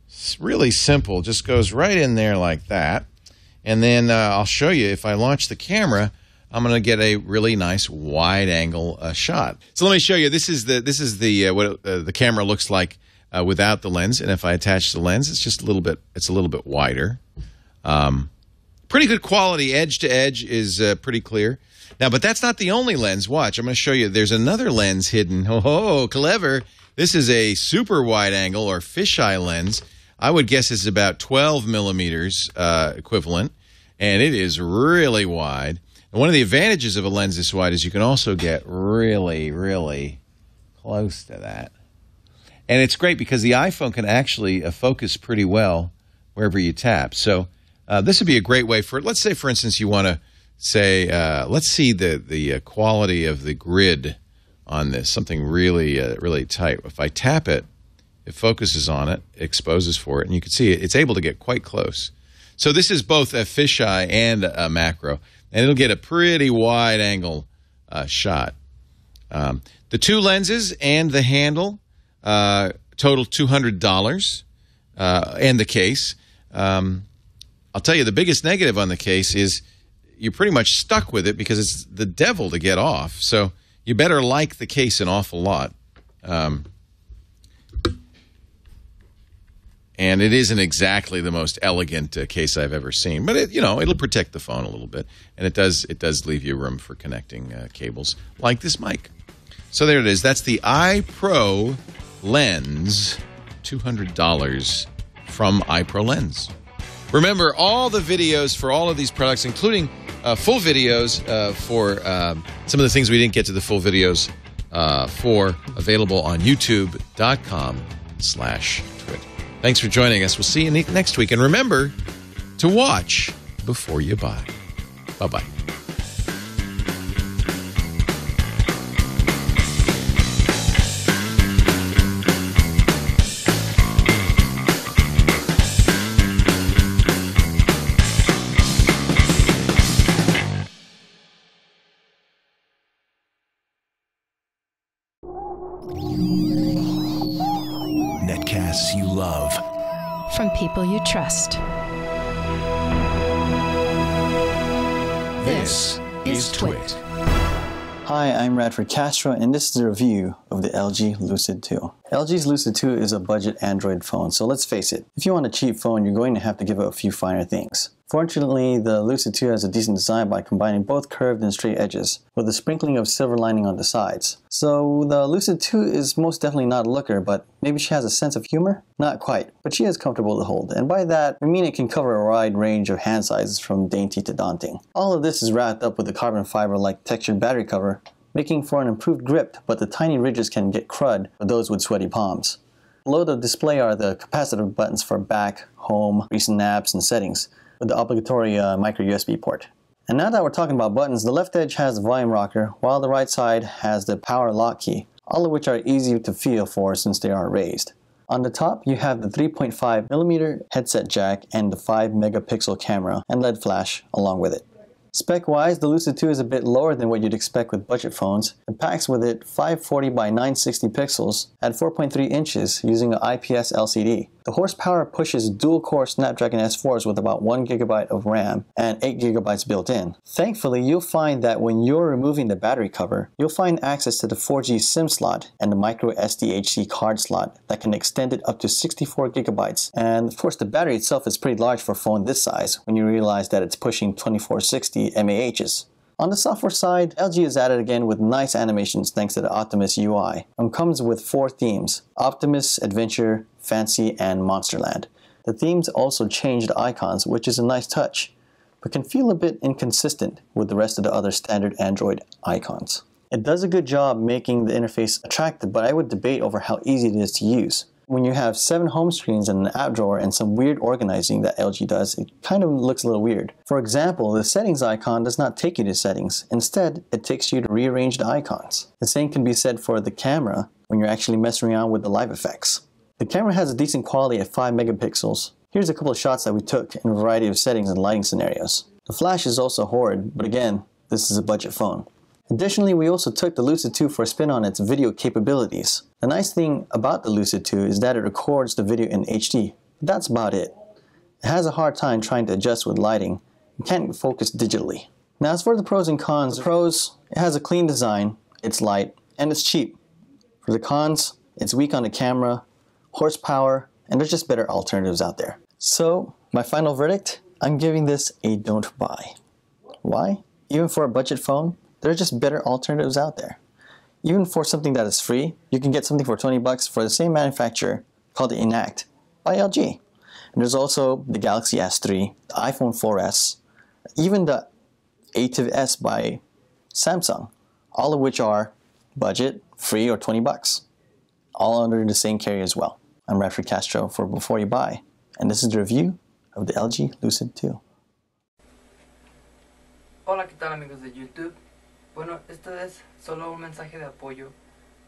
It's really simple, just goes right in there like that. And then I'll show you, if I launch the camera, I'm going to get a really nice wide-angle shot. So let me show you. This is what the camera looks like without the lens, and if I attach the lens, it's just a little bit wider. Pretty good quality. Edge to edge is pretty clear. Now, but that's not the only lens. Watch, I'm going to show you. There's another lens hidden. Oh, clever. This is a super wide angle or fisheye lens. I would guess it's about 12 millimeters equivalent, and it is really wide. And one of the advantages of a lens this wide is you can also get really, really close to that. And it's great because the iPhone can actually focus pretty well wherever you tap. So this would be a great way for, let's say, for instance, you want to say, let's see the quality of the grid on this, something really, really tight. If I tap it, it focuses on it, exposes for it, and you can see it's able to get quite close. So this is both a fisheye and a macro, and it'll get a pretty wide angle shot. The two lenses and the handle total $200, and the case. I'll tell you, the biggest negative on the case is you're pretty much stuck with it because it's the devil to get off. So you better like the case an awful lot. And it isn't exactly the most elegant case I've ever seen, but it'll protect the phone a little bit, and it does leave you room for connecting cables like this mic. So there it is. That's the iPro Lens, $200 from iPro Lens. Remember, all the videos for all of these products, including full videos for some of the things we didn't get to the full videos for, available on youtube.com/twit. Thanks for joining us. We'll see you next week. And remember to watch before you buy. Bye-bye. Netcasts you love. From people you trust. This is Twit. Hi, I'm Radford Castro, and this is a review of the LG Lucid 2. LG's Lucid 2 is a budget Android phone, so let's face it, if you want a cheap phone, you're going to have to give up a few finer things. Fortunately, the Lucid 2 has a decent design by combining both curved and straight edges, with a sprinkling of silver lining on the sides. So the Lucid 2 is most definitely not a looker, but maybe she has a sense of humor? Not quite, but she is comfortable to hold, and by that, I mean it can cover a wide range of hand sizes from dainty to daunting. All of this is wrapped up with a carbon fiber-like textured battery cover, making for an improved grip, but the tiny ridges can get crud for those with sweaty palms. Below the display are the capacitive buttons for back, home, recent apps, and settings, with the obligatory micro USB port. And now that we're talking about buttons, the left edge has the volume rocker, while the right side has the power lock key, all of which are easy to feel for since they are raised. On the top, you have the 3.5mm headset jack and the 5 megapixel camera and LED flash along with it. Spec-wise, the Lucid 2 is a bit lower than what you'd expect with budget phones. It packs with it 540 by 960 pixels at 4.3 inches using an IPS LCD. The horsepower pushes dual-core Snapdragon S4s with about 1GB of RAM and 8GB built in. Thankfully, you'll find that when you're removing the battery cover, you'll find access to the 4G SIM slot and the micro SDHC card slot that can extend it up to 64GB. And of course, the battery itself is pretty large for a phone this size when you realize that it's pushing 2460 mAhs. On the software side, LG is at it again with nice animations thanks to the Optimus UI, and comes with 4 themes: Optimus, Adventure, Fancy, and Monsterland. The themes also change the icons, which is a nice touch, but can feel a bit inconsistent with the rest of the other standard Android icons. It does a good job making the interface attractive, but I would debate over how easy it is to use. When you have 7 home screens and an app drawer and some weird organizing that LG does, it kind of looks a little weird. For example, the settings icon does not take you to settings. Instead, it takes you to rearrange the icons. The same can be said for the camera when you're actually messing around with the live effects. The camera has a decent quality at 5 megapixels. Here's a couple of shots that we took in a variety of settings and lighting scenarios. The flash is also horrid, but again, this is a budget phone. Additionally, we also took the Lucid 2 for a spin on its video capabilities. The nice thing about the Lucid 2 is that it records the video in HD. That's about it. It has a hard time trying to adjust with lighting. It can't focus digitally. Now as for the pros and cons, the pros, it has a clean design, it's light, and it's cheap. For the cons, it's weak on the camera, horsepower, and there's just better alternatives out there. So, my final verdict, I'm giving this a don't buy. Why? Even for a budget phone, there are just better alternatives out there. Even for something that is free, you can get something for 20 bucks for the same manufacturer called the Enact by LG. And there's also the Galaxy S3, the iPhone 4S, even the ATIV S by Samsung, all of which are budget, free, or 20 bucks. All under the same carrier as well. I'm Radford Castro for Before You Buy, and this is the review of the LG Lucid 2. Hola, ¿qué tal amigos de YouTube? Bueno, esto es solo un mensaje de apoyo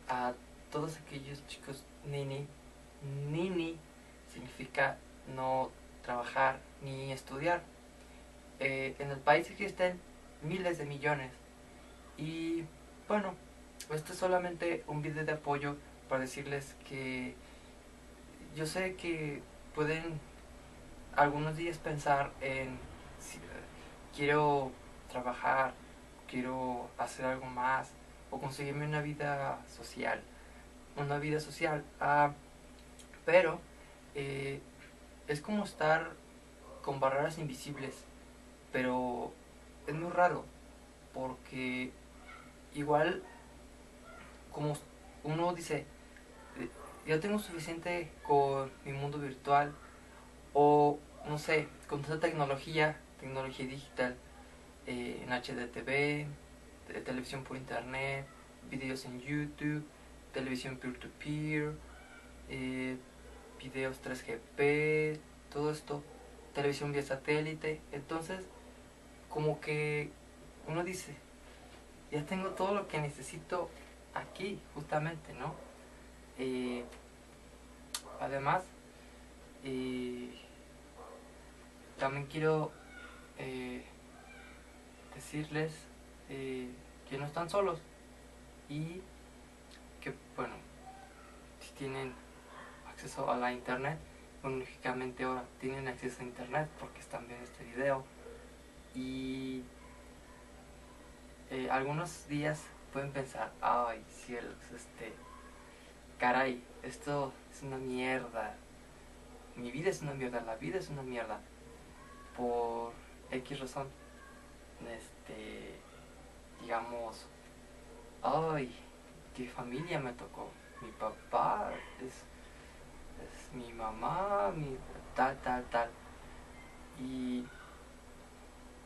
a todos aquellos chicos nini. Nini significa no trabajar ni estudiar. En el país existen miles de millones. Y bueno, esto es solamente un video de apoyo para decirles que yo sé que pueden algunos días pensar en si quiero trabajar, quiero hacer algo más o conseguirme una vida social, pero es como estar con barreras invisibles, pero es muy raro porque igual como uno dice, yo tengo suficiente con mi mundo virtual o no sé, con esta tecnología digital, en HDTV, televisión por internet, videos en YouTube, televisión peer-to-peer, videos 3GP, todo esto, televisión vía satélite. Entonces, como que uno dice, ya tengo todo lo que necesito aquí, justamente, ¿no? Además, también quiero decirles que no están solos y que, bueno, si tienen acceso a la internet, bueno, lógicamente ahora tienen acceso a internet porque están viendo este video y algunos días pueden pensar, ay cielos, caray, esto es una mierda, mi vida es una mierda, la vida es una mierda. por X razón, digamos, ay, qué familia me tocó. Mi papá es mi mamá, mi tal, tal, tal.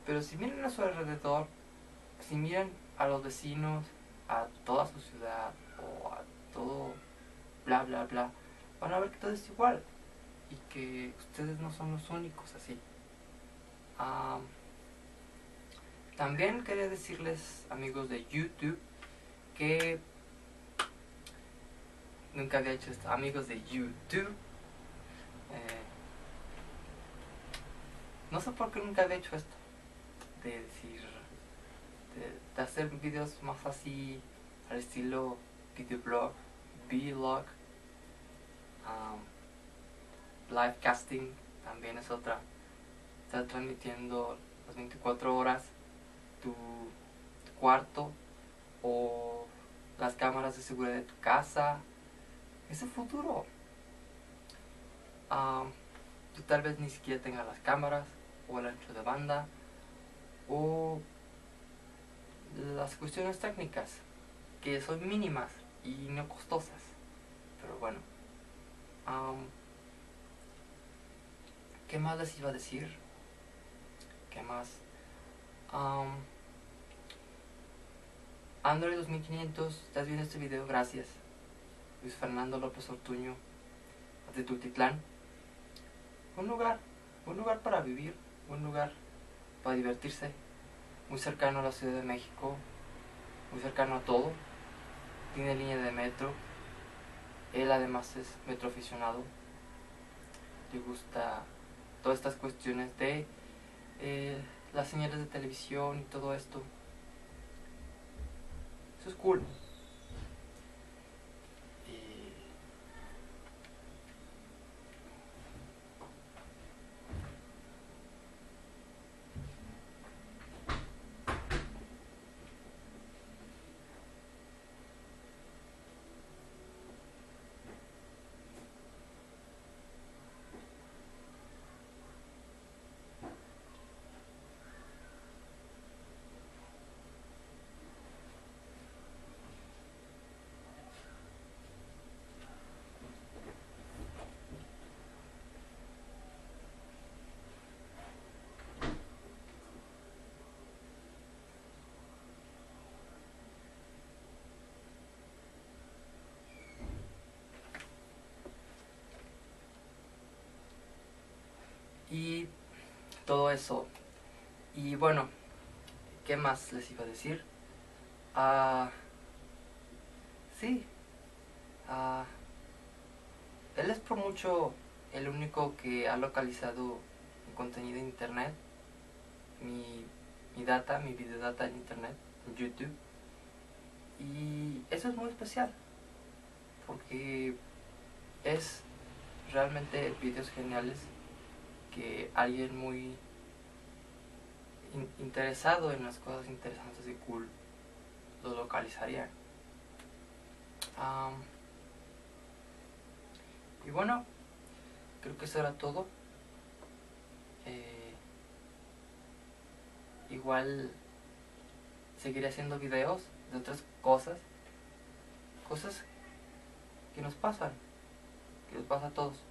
Pero si miran a su alrededor, si miran a los vecinos, a toda su ciudad o a todo bla bla bla, van a ver que todo es igual y que ustedes no son los únicos así. También quería decirles, amigos de YouTube, que nunca había hecho esto. Amigos de YouTube, no sé por qué nunca había hecho esto, de decir, de hacer videos más así al estilo videoblog, vlog, live casting también es otra. Estar transmitiendo las 24 horas tu cuarto o las cámaras de seguridad de tu casa. Es el futuro. Tú tal vez ni siquiera tengas las cámaras o el ancho de banda o las cuestiones técnicas que son mínimas y no costosas, pero bueno. ¿Qué más les iba a decir? ¿Qué más? Android 2500, estás viendo este video, gracias. Luis Fernando López Ortuño, de Tultitlán. Un lugar para vivir, un lugar para divertirse, muy cercano a la Ciudad de México, muy cercano a todo. Tiene línea de metro. Él además es metro aficionado. Le gusta todas estas cuestiones de las señales de televisión y todo esto. Eso es cool. Y todo eso. Y bueno, ¿qué más les iba a decir? Sí, él es por mucho el único que ha localizado mi contenido en internet, mi data, mi videodata en internet, en YouTube. Y eso es muy especial, porque es realmente videos geniales que alguien muy interesado en las cosas interesantes y cool lo localizaría. Y bueno, creo que eso era todo. Igual seguiré haciendo videos de otras cosas que nos pasan, que nos pasa a todos.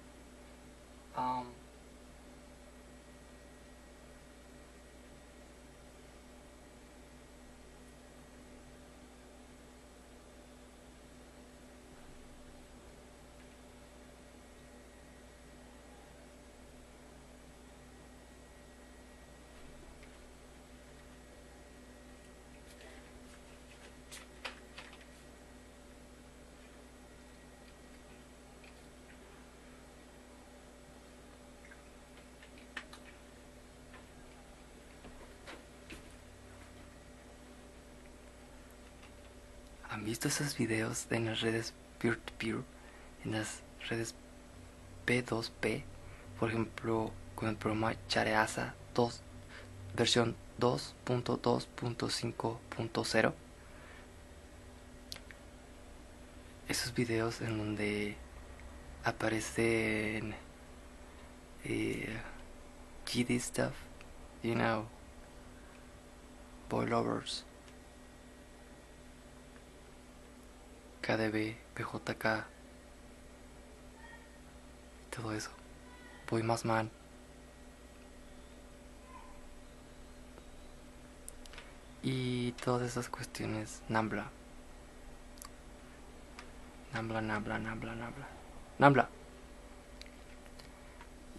¿Han visto esos videos en las redes peer-to-peer? En las redes P2P, por ejemplo, con el programa RAZR 2, versión 2.2.5.0. Esos videos en donde aparecen GD stuff you know, boy lovers, KDB, PJK, todo eso, boy más man. Y todas esas cuestiones, Nambla.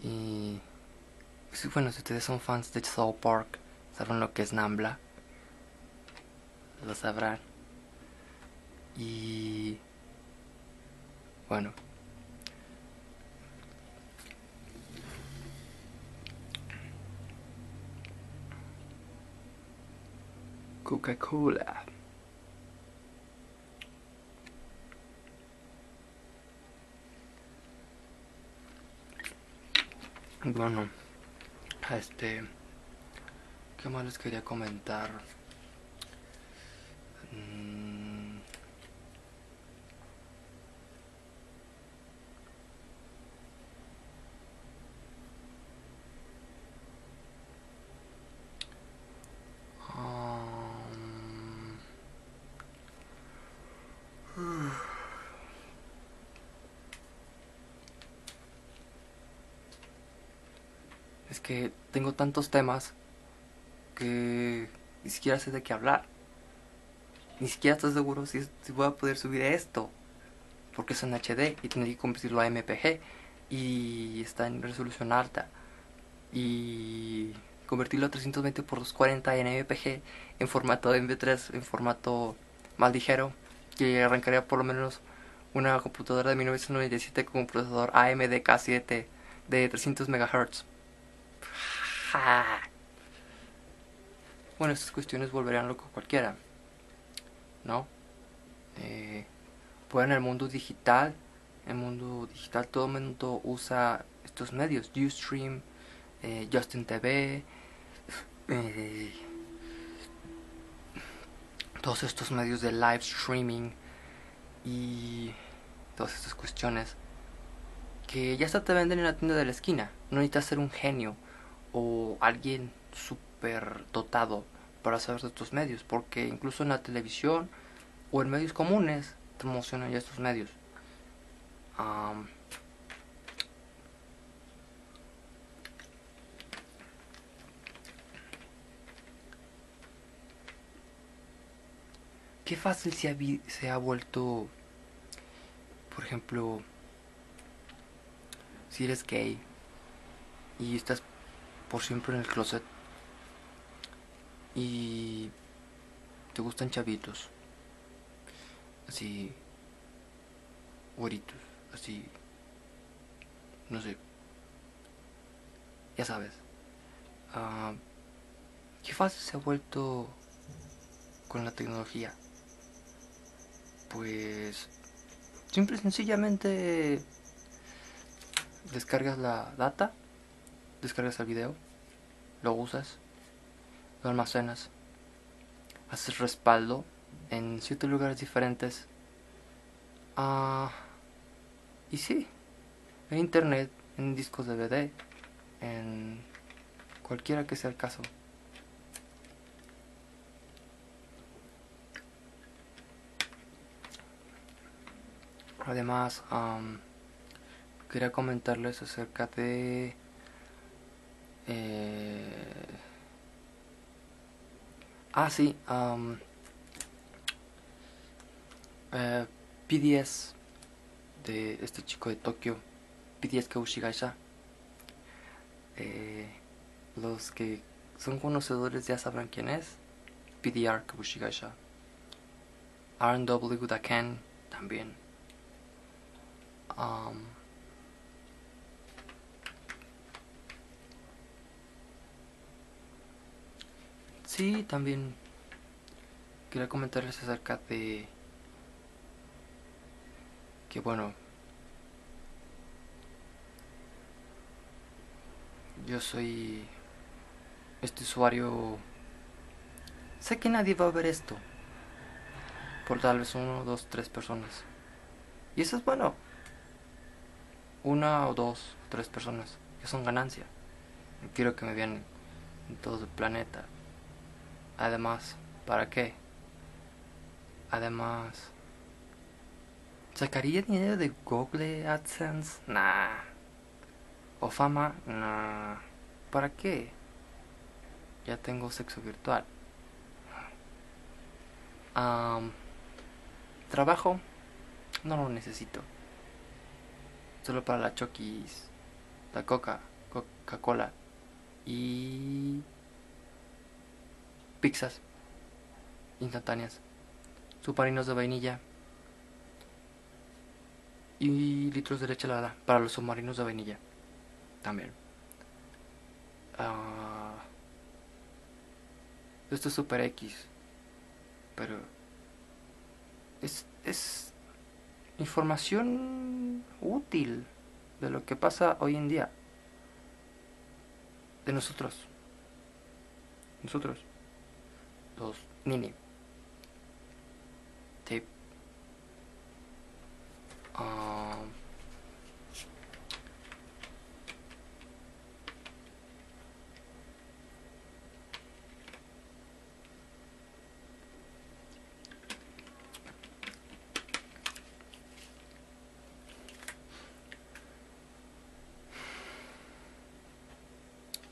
Y bueno, si ustedes son fans de South Park, saben lo que es Nambla, lo sabrán. Y bueno, Coca-Cola. Bueno, ¿qué más les quería comentar? Es que tengo tantos temas que ni siquiera sé de qué hablar. Ni siquiera estoy seguro si voy a poder subir esto, porque es en HD y tendré que convertirlo a MPG y está en resolución alta, y convertirlo a 320 por 240 en MPG en formato MP3, en formato más ligero, que arrancaría por lo menos una computadora de 1997 con un procesador AMD K7 de 300 MHz. Bueno, estas cuestiones volverían loco a cualquiera, ¿no? Pues en el mundo digital, todo el mundo usa estos medios, Ustream, Justin TV, todos estos medios de live streaming y todas estas cuestiones que ya hasta te venden en la tienda de la esquina. No necesitas ser un genio o alguien súper dotado para saber de estos medios, porque incluso en la televisión o en medios comunes te promocionan ya estos medios. Qué fácil se ha vuelto, por ejemplo, si eres gay y estás por siempre en el closet y te gustan chavitos, así, güeritos, así, no sé, ya sabes. Qué fácil se ha vuelto con la tecnología. Pues simple y sencillamente descargas la data, descargas el video, lo usas, lo almacenas, haces respaldo en 7 lugares diferentes. Y sí, en internet, en discos DVD, en cualquiera que sea el caso. Además, quería comentarles acerca de PDS de este chico de Tokio, PDS Kaushigaisha. Los que son conocedores ya sabrán quién es. PDR Kaushigaisha. R&W Daken también. Sí, también quería comentarles acerca de que, bueno, yo soy este usuario. Sé que nadie va a ver esto, por tal vez 1, 2, 3 personas, y eso es bueno. 1 o 2 o 3 personas, que son ganancia. No quiero que me vean en todo el planeta. Además, ¿para qué? Además, ¿sacaría dinero de Google AdSense? Nah. ¿O fama? Nah. ¿Para qué? Ya tengo sexo virtual. Trabajo, no lo necesito. Solo para la Chokis, la Coca-Cola y pizzas instantáneas, submarinos de vainilla y litros de leche helada para los submarinos de vainilla también. Esto es super X, pero es información útil de lo que pasa hoy en día, de nosotros, los nini. Sí.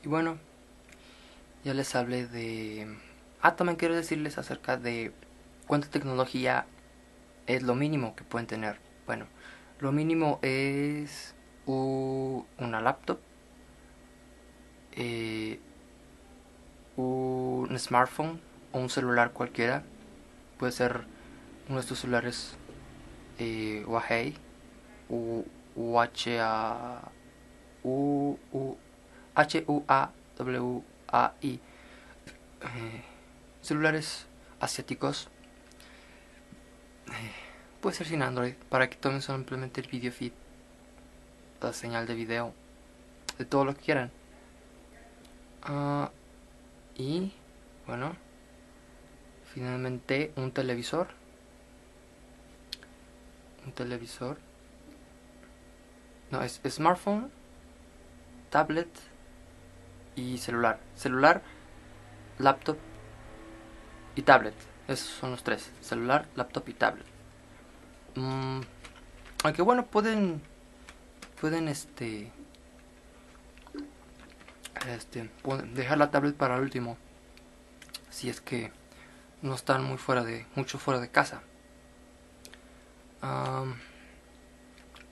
Y bueno, ya les hablé de... también quiero decirles acerca de cuánta tecnología es lo mínimo que pueden tener. Bueno, lo mínimo es una laptop, un smartphone o un celular cualquiera. Puede ser uno de estos celulares Huawei HUAWI, celulares asiáticos. Puede ser sin Android, para que tomen simplemente el video feed, la señal de video, de todo lo que quieran. Y bueno, finalmente un televisor. No, es smartphone, tablet y celular. Celular, laptop y tablet. Esos son los tres: celular, laptop y tablet. Aunque bueno, pueden dejar la tablet para el último, si es que no están mucho fuera de casa.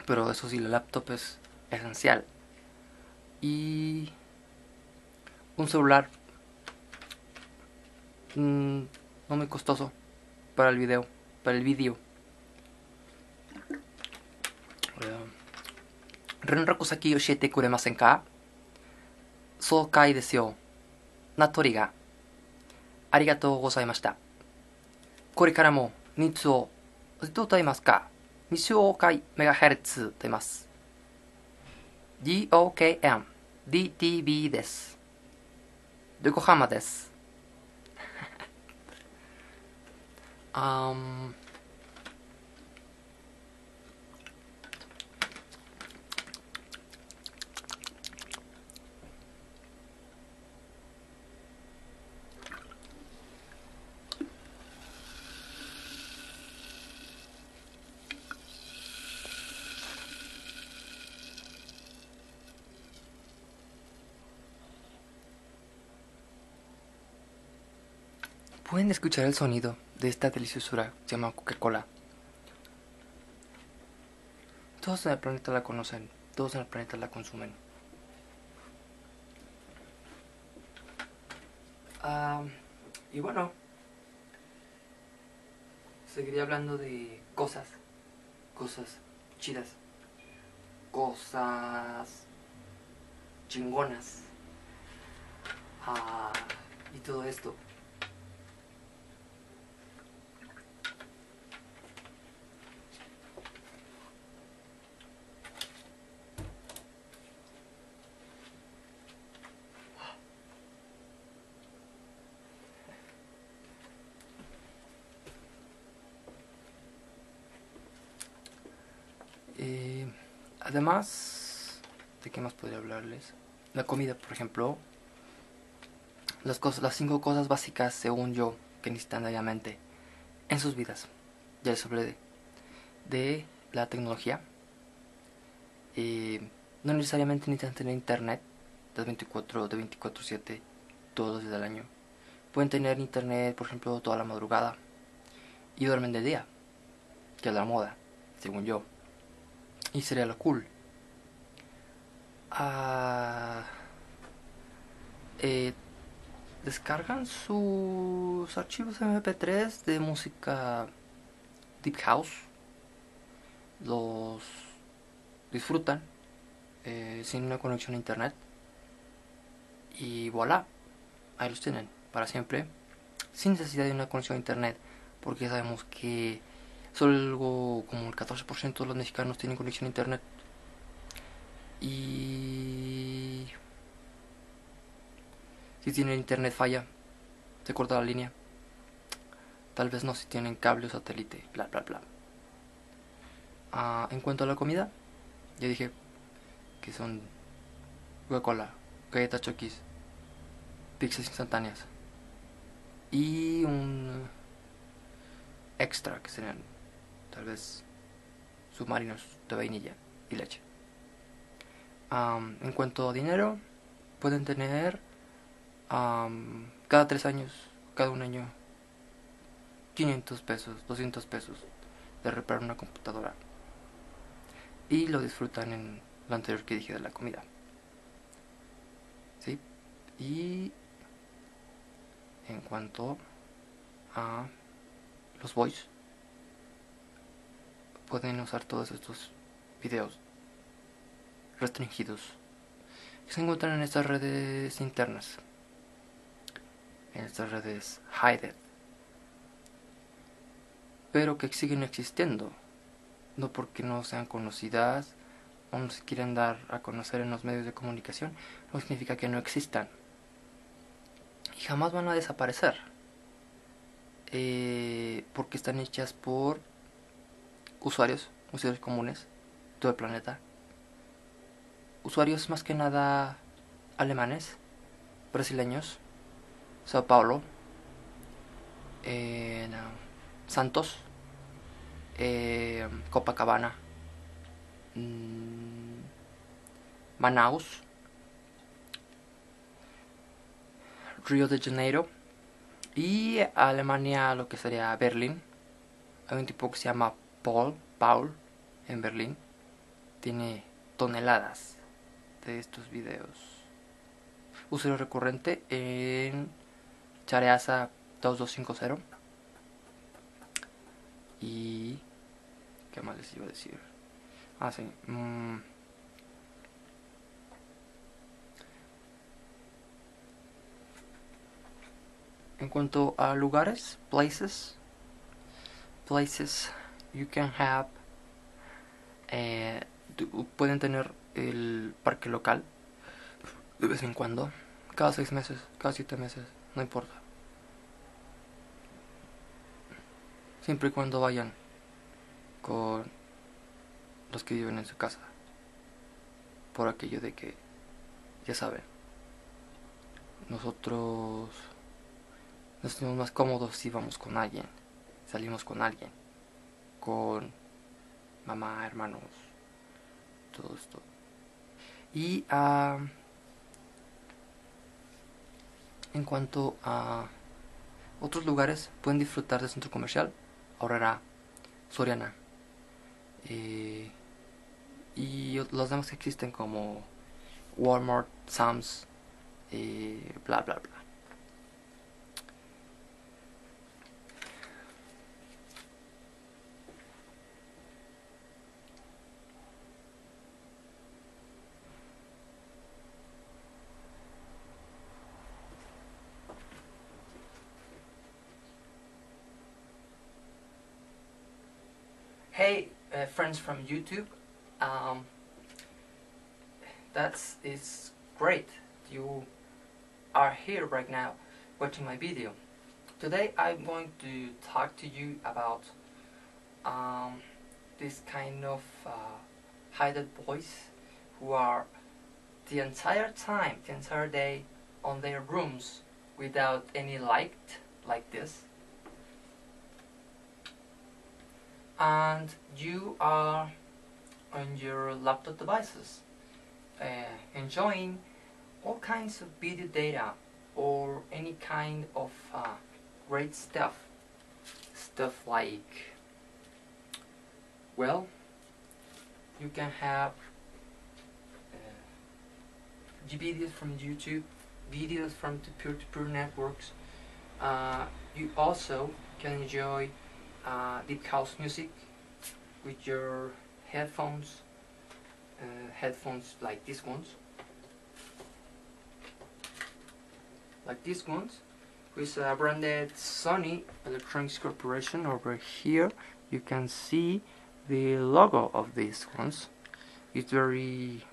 Pero eso sí, la laptop es esencial. Y un celular no muy costoso para el video. Renrakusaki yoshite kuremasen ka? Soukai desu yo. Natori ga. Arigatou gozaimashita. Korekara mo nitsu oどうと言いますか、2周回メガヘルツと言います。DOKM DTB です。横浜です。Pueden escuchar el sonido de esta deliciosura que se llama Coca-Cola. Todos en el planeta la conocen, todos en el planeta la consumen. Y bueno, seguiría hablando de cosas chidas, cosas chingonas, y todo esto. Además, ¿de qué más podría hablarles? La comida, por ejemplo. las 5 cosas básicas, según yo, que necesitan diariamente en sus vidas. Ya les hablé de la tecnología. No necesariamente necesitan tener internet de 24/7 todos los días del año. Pueden tener internet, por ejemplo, toda la madrugada y duermen de día, que es la moda, según yo, y sería lo cool. Descargan sus archivos MP3 de música Deep House, los disfrutan sin una conexión a internet y voilà, ahí los tienen para siempre, sin necesidad de una conexión a internet, porque sabemos que solo algo como el 14% de los mexicanos tienen conexión a internet. Y si tienen internet falla, se corta la línea. Tal vez no si tienen cable o satélite, bla bla bla. En cuanto a la comida, ya dije que son Coca-Cola, galletas Chokis, pizzas instantáneas y un extra que serían tal vez submarinos de vainilla y leche. En cuanto a dinero, pueden tener cada 3 años, cada un año, 500 pesos, 200 pesos de reparar una computadora. Y lo disfrutan en lo anterior que dije de la comida. ¿Sí? Y en cuanto a los boys, pueden usar todos estos videos restringidos que se encuentran en estas redes internas, en estas redes hidden, pero que siguen existiendo, no porque no sean conocidas o no se quieren dar a conocer en los medios de comunicación, no significa que no existan y jamás van a desaparecer, porque están hechas por usuarios comunes de todo el planeta, usuarios más que nada alemanes, brasileños, Sao Paulo, Santos, Copacabana, Manaus, Río de Janeiro y Alemania, lo que sería Berlín. Hay un tipo que se llama Paul en Berlín, tiene toneladas de estos videos. Usuario recurrente en Chareasa 2250. Y ¿qué más les iba a decir? Sí. En cuanto a lugares, places you can have, pueden tener el parque local de vez en cuando, cada 6 meses, cada 7 meses, no importa, siempre y cuando vayan con los que viven en su casa, por aquello de que, ya saben, nosotros nos sentimos más cómodos si vamos con alguien, salimos con alguien, con mamá, hermanos, todo esto. Y en cuanto a otros lugares, pueden disfrutar del centro comercial Aurrera, Soriana, y los demás que existen como Walmart, Sam's, bla bla bla. Hey, friends from YouTube, it's great you are here right now watching my video. Today I'm going to talk to you about this kind of hidden boys who are the entire day on their rooms without any light like this, and you are on your laptop devices enjoying all kinds of video data or any kind of great stuff like, well, you can have videos from YouTube, videos from the peer-to-peer networks. You also can enjoy deep house music with your headphones, headphones like these ones, with a branded Sony Electronics Corporation. Over here you can see the logo of these ones. It's very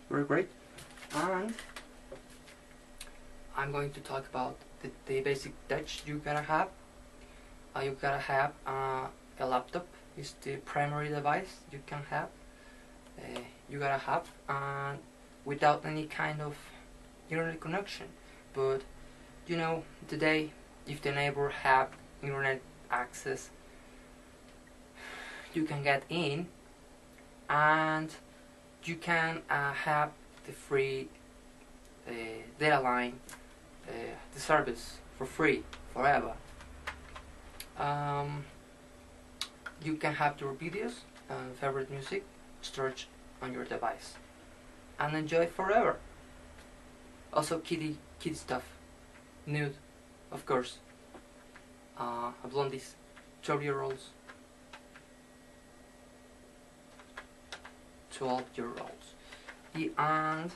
great. And I'm going to talk about the basic touch you gotta have. You gotta have a laptop. Is the primary device you can have. You gotta have without any kind of internet connection. But you know, today, if the neighbor have internet access, you can get in and you can have the free data line, the service for free forever. You can have your videos and favorite music stored on your device and enjoy forever. Also kid stuff, nude, of course. Blondies, 12-year-olds, 12-year-olds. And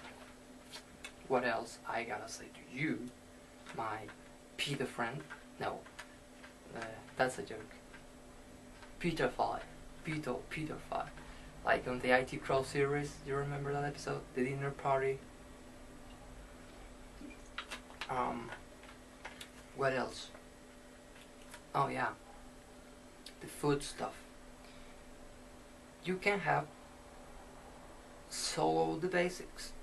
what else I gotta say to you, my pedo friend? No, that's a joke. Pedophile. Like on the IT Crow series, you remember that episode? The dinner party. What else? Oh yeah, the food stuff. You can have solo the basics.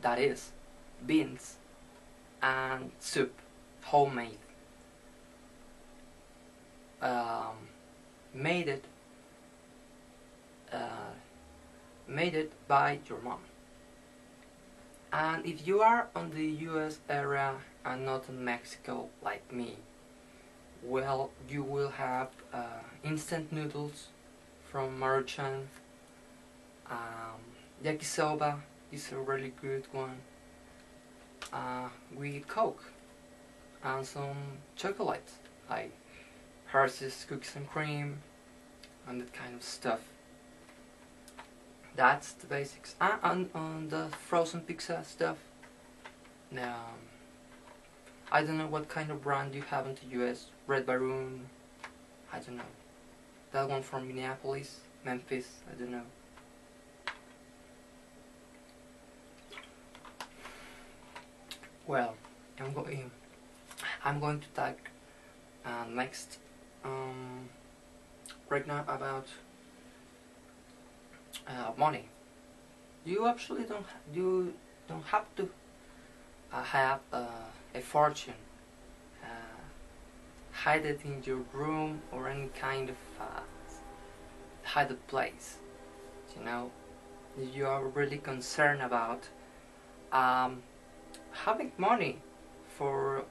That is, beans and soup, homemade. Made it by your mom. And if you are on the US area and not in Mexico like me, well, you will have instant noodles from Maruchan. Yakisoba is a really good one. With Coke and some chocolate like Hershey's cookies and cream and that kind of stuff. That's the basics. And on the frozen pizza stuff, I don't know what kind of brand you have in the US. Red Baron, I don't know. That one from Minneapolis, Memphis, I don't know. Well, I'm going to talk next right now about money. You actually don't have to have a fortune. Hide it in your room or any kind of hidden place. You know, you are really concerned about having money for,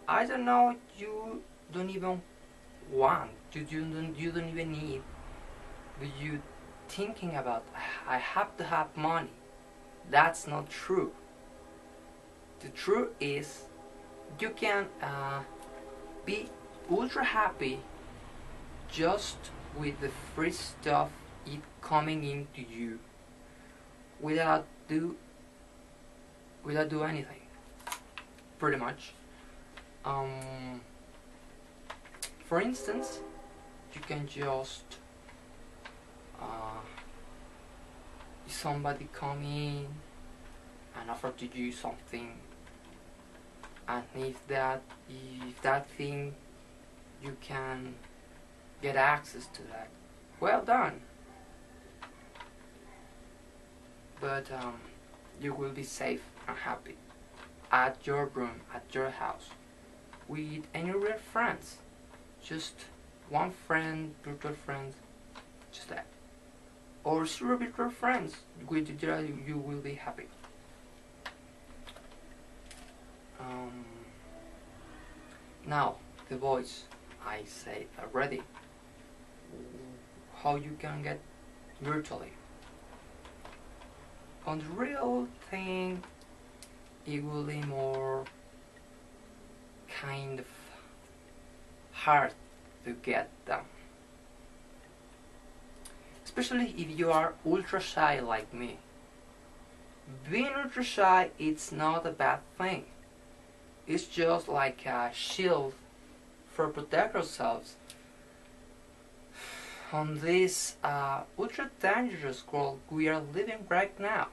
I don't know, you don't even want, you don't even need, but you thinking about, I have to have money. That's not true. The truth is, you can be ultra happy just with the free stuff it coming into you without do anything, pretty much. For instance, you can just somebody come in and offer to you something, and if that thing you can get access to that, well done. But you will be safe and happy at your room, at your house, with any real friends. Just one friend, virtual friends, just that. Or zero virtual friends, with you will be happy. Now, the voice, I say already, how you can get virtually. On the real thing, it will be more kind of hard to get them. Especially if you are ultra shy like me. Being ultra shy, it's not a bad thing. It's just like a shield for protect ourselves on this ultra dangerous world we are living right now.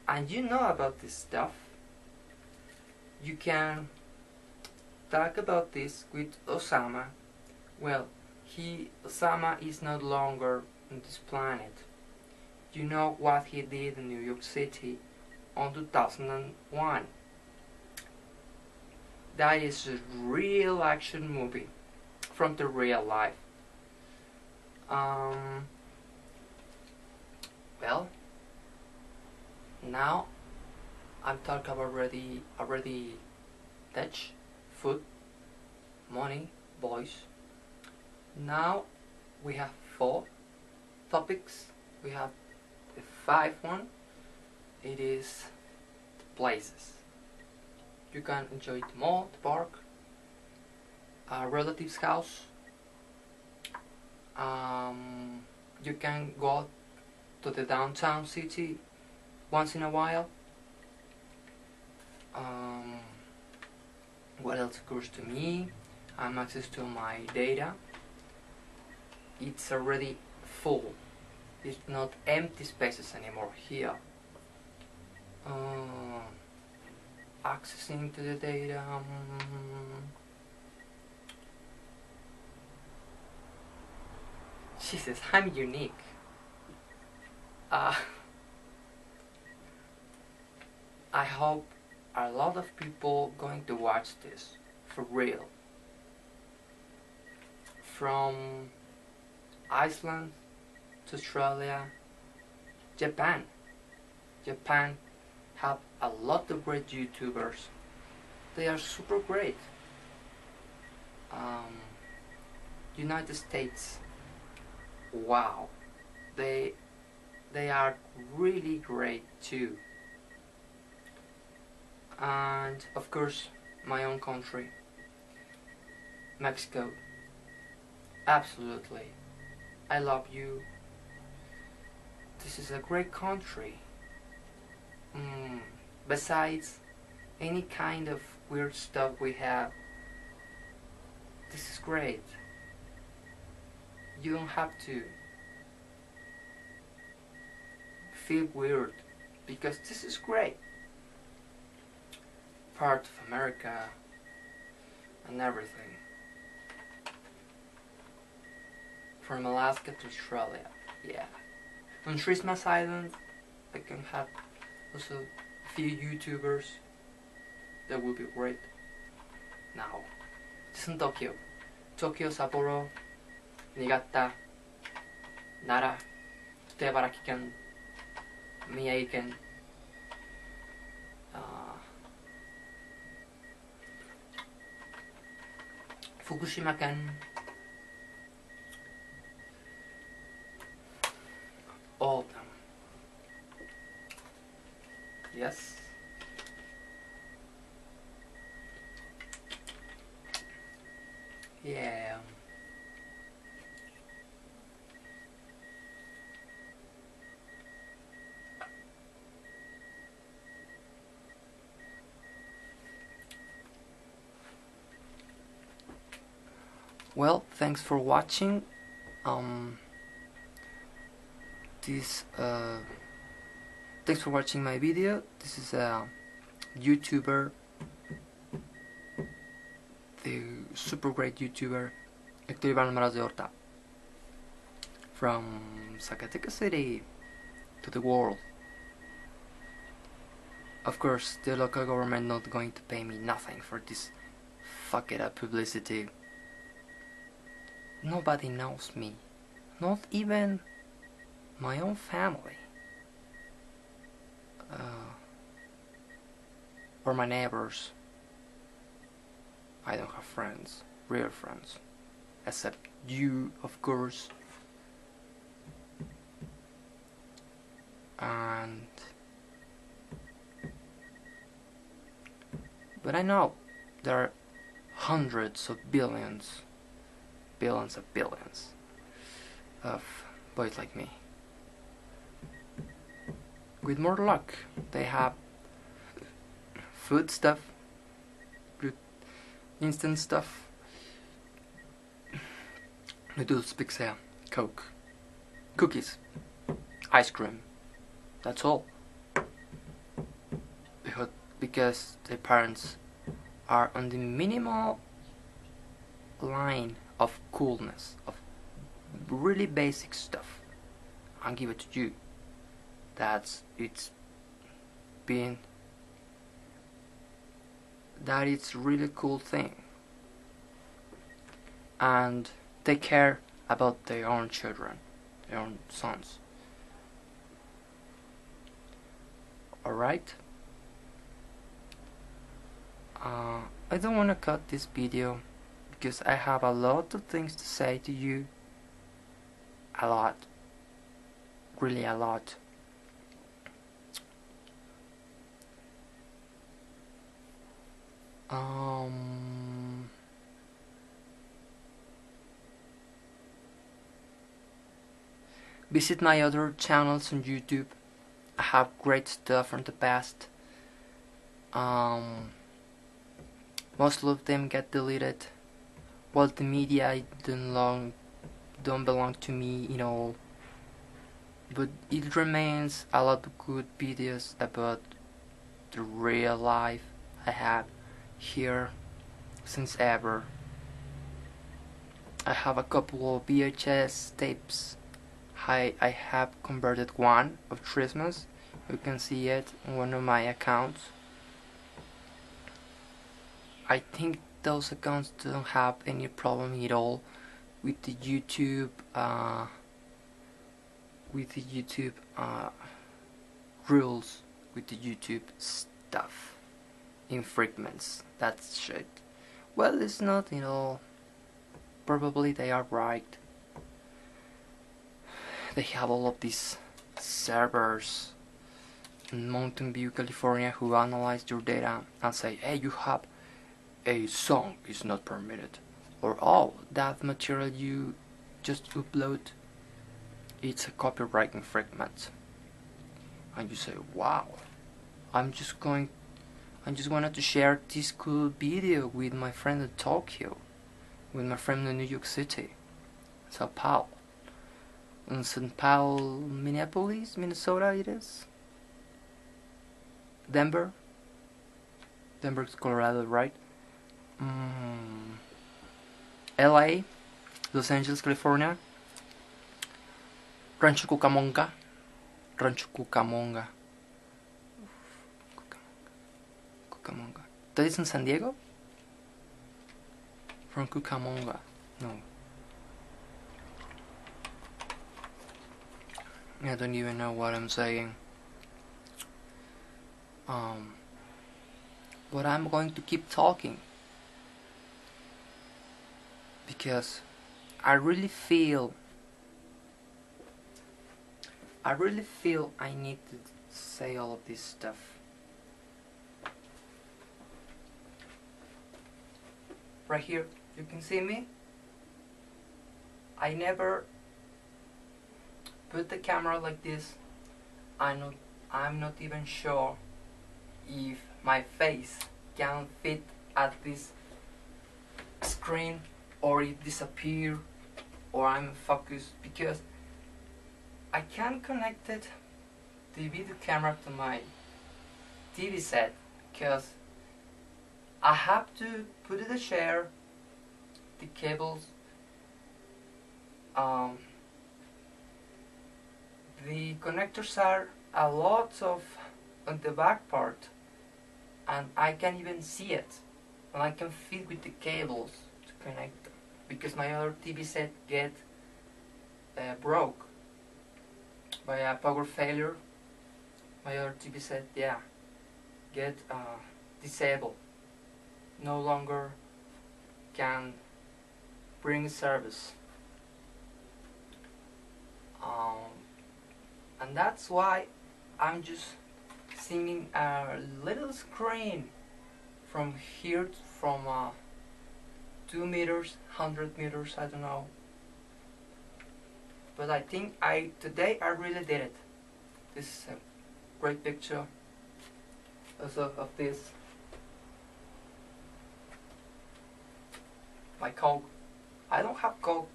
And you know about this stuff. You can talk about this with Osama. Well, Osama is no longer on this planet. You know what he did in New York City on 2001. That is a real action movie from the real life. Well, now I'm talking about already touch, food, money, boys. Now we have 4 topics. We have the 5th one. It is places. You can enjoy the mall, the park, a relative's house. You can go to the downtown city once in a while. What else occurs to me? I have access to my data. It's already full. It's not empty spaces anymore here. Accessing to the data. Jesus, I'm unique. I hope a lot of people going to watch this for real. From Iceland to Australia, Japan. Japan have a lot of great YouTubers. They are super great. United States, wow, they are really great too. And of course, my own country, Mexico. Absolutely, I love you. This is a great country. Besides any kind of weird stuff we have, this is great. You don't have to feel weird because this is great. Part of America and everything. From Alaska to Australia, yeah. On Christmas Island, I can have also a few YouTubers. That would be great. Now, this is in Tokyo. Tokyo, Sapporo, Niigata, Nara, Ibaraki ken, Miyagi ken, Fukushima ken, all of them. Yes. Yeah. Well, thanks for watching. Thanks for watching my video. This is a YouTuber, the super great YouTuber Héctor Iván Maras de Horta, from Zacatecas City to the world. Of course, the local government not going to pay me nothing for this fuck it up publicity. Nobody knows me, not even my own family, or my neighbors. I don't have friends, real friends, except you, of course. But I know there are hundreds of billions of boys like me. With more luck, they have food stuff, good instant stuff, noodles, pizza, Coke, cookies, ice cream. That's all. Because their parents are on the minimal line of coolness, of really basic stuff. I'll give it to you. That it's really cool thing. And they care about their own children, their own sons. Alright? I don't want to cut this video because I have a lot of things to say to you. A lot. Really a lot. Visit my other channels on YouTube. I have great stuff from the past. Most of them get deleted. Well, the media don't belong to me, you know. But it remains a lot of good videos about the real life I have here since ever. I have a couple of VHS tapes. I have converted one of Christmas. You can see it on one of my accounts. I think those accounts don't have any problem at all with the YouTube rules, with the YouTube stuff, infringements, that shit. Well, it's not, you know. Probably they are right. They have all of these servers in Mountain View, California, who analyze your data and say, hey, you have a song is not permitted, or oh, that material you just upload, it's a copyright infringement. And you say, wow, I just wanted to share this cool video with my friend in Tokyo, with my friend in New York City, Sao Paulo, in St. Paul, Minneapolis, Minnesota it is, Denver's Colorado, right? LA, Los Angeles, California, Rancho Cucamonga. That is in San Diego? From Cucamonga, no. I don't even know what I'm saying. But I'm going to keep talking because I really feel I need to say all of this stuff. Right here, you can see me. I never put the camera like this. I'm not even sure if my face can fit at this screen, or it disappear, or I'm focused, because I can't connect it, the video camera, to my TV set, because I have to put it in a chair, the cables, the connectors are a lot of on the back part, and I can even see it, and I can feel with the cables to connect them, because my other TV set get broke by a power failure. My other TV set, yeah, get disabled, no longer can bring service. And that's why I'm just seeing a little screen from here, from 2 meters, 100 meters, I don't know. But I think today I really did it. This is a great picture also of this. My Coke. I don't have Coke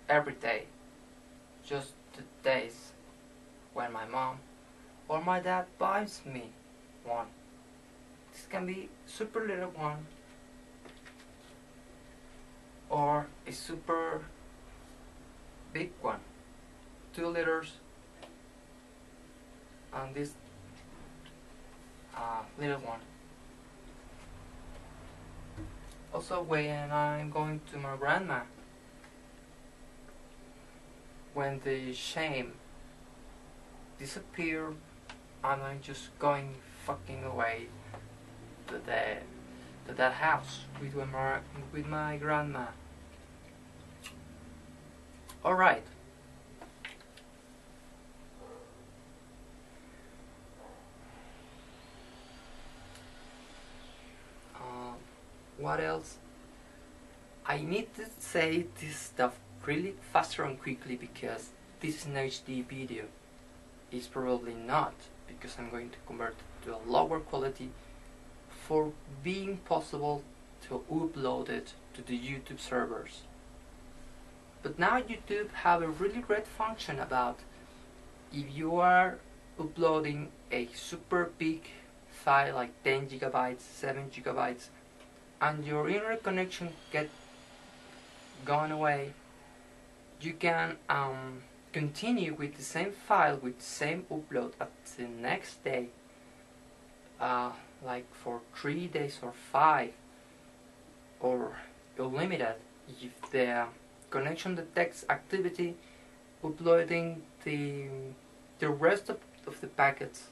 every day, just the days when my mom or my dad buys me one. This can be super little one or a super big one, 2 liters, and this little one. Also, when I'm going to my grandma, when the shame disappear, and I'm just going fucking away to that house with my grandma. All right. What else? I need to say this stuff really faster and quickly because this is an HD video. It's probably not, because I'm going to convert it to a lower quality for being possible to upload it to the YouTube servers. But now YouTube have a really great function about if you are uploading a super big file like 10 gigabytes, 7 gigabytes, and your internet connection get gone away, you can continue with the same file, with the same upload at the next day, like for 3 days or 5, or unlimited if the connection detects activity, uploading the rest of the packets,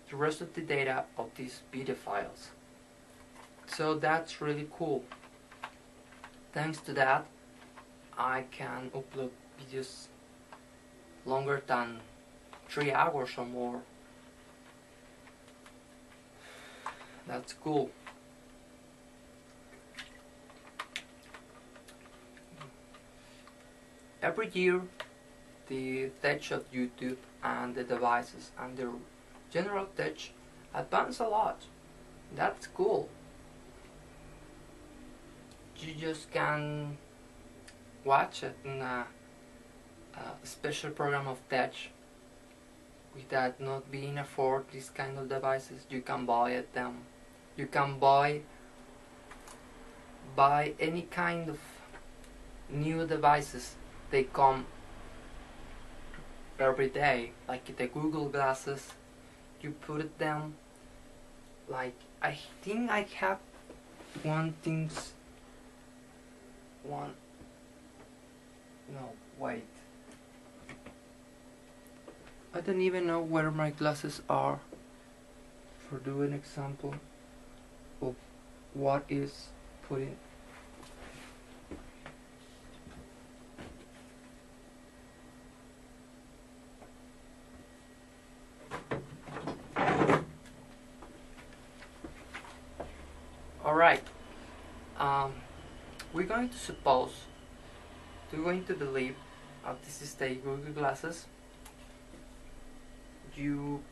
the rest of the data of these video files. So that's really cool. Thanks to that, I can upload videos longer than 3 hours or more. That's cool. Every year, the tech of YouTube and the devices and the general tech advance a lot. That's cool. You just can watch it in a special program of tech without not being afford these kind of devices. You can buy them. You can buy any kind of new devices. They come every day, like the Google glasses. You put it down. Like I think I have wait. I don't even know where my glasses are for doing an example of what is putting. Alright, we're going to suppose, we're going to believe this is the Google glasses. You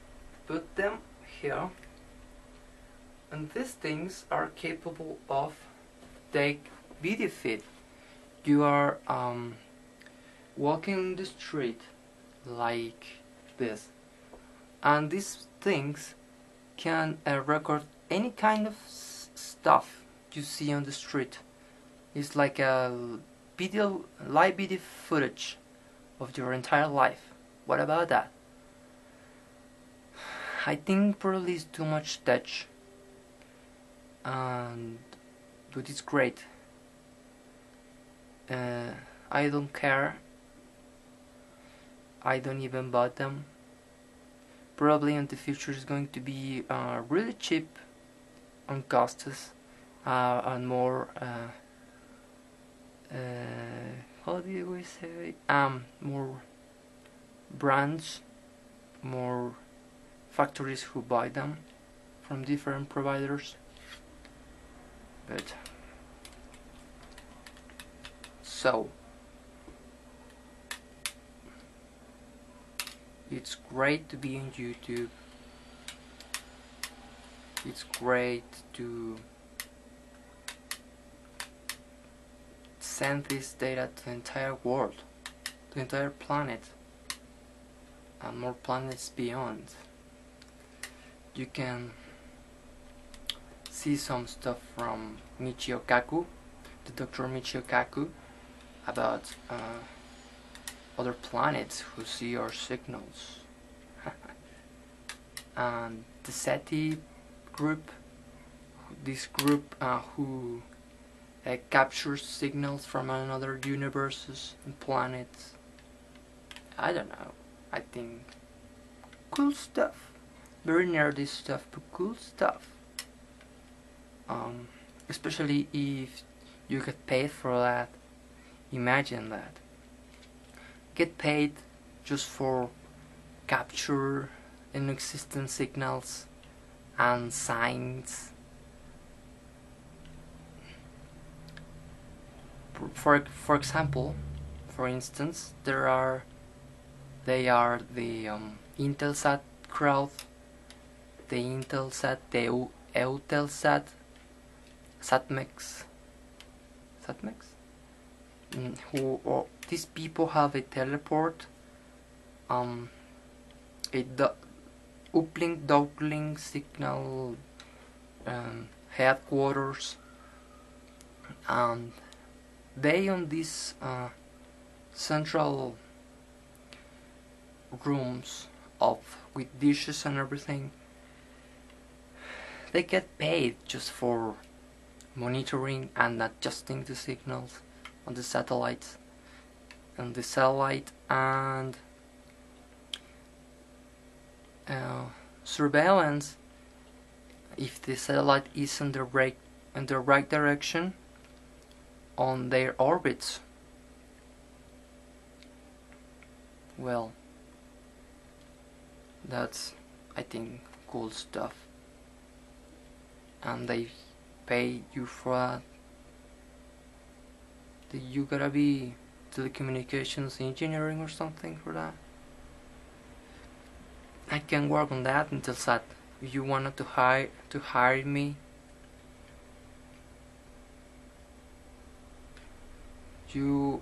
put them here, and these things are capable of take video feed. You are walking on the street like this, and these things can record any kind of stuff you see on the street. It's like a live video footage of your entire life. What about that? I think probably it's too much tech and but it's great. I don't care. I don't even buy them. Probably in the future is going to be really cheap on costs and more how do we say, more brands, more factories who buy them from different providers. But so it's great to be on YouTube. It's great to send this data to the entire world, to the entire planet, and more planets beyond. You can see some stuff from Michio Kaku, the Dr. Michio Kaku, about other planets who see our signals. And the SETI group, this group who captures signals from another universes and planets. I don't know, I think cool stuff, very nerdy stuff, but cool stuff. Especially if you get paid for that. Imagine that. Get paid just for capture inexistent signals and signs. For example, for instance, they are the Intelsat crowd, the Intelsat, the Eutelsat, SatMax, who these people have a teleport, a uplink downlink signal headquarters, and they on these central rooms with dishes and everything, they get paid just for monitoring and adjusting the signals on the satellites, and surveillance if the satellite is in the right direction on their orbits. Well, that's, I think, cool stuff, and they pay you for that. You gotta be telecommunications engineering or something for that. I can work on that until SAT. If you wanted to hire me, you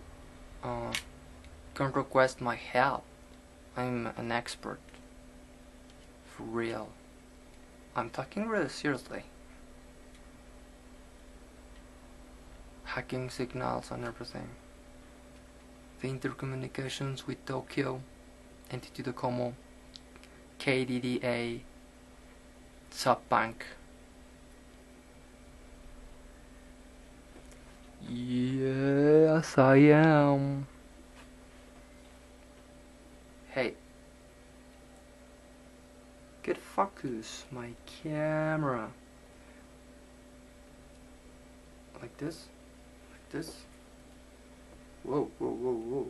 can request my help. I'm an expert. For real. I'm talking really seriously. Hacking signals and everything. The intercommunications with Tokyo, NTT Docomo, KDDA, SoftBank. Yes, I am. Hey, get focus my camera. Like this, like this. Whoa, whoa, whoa, whoa.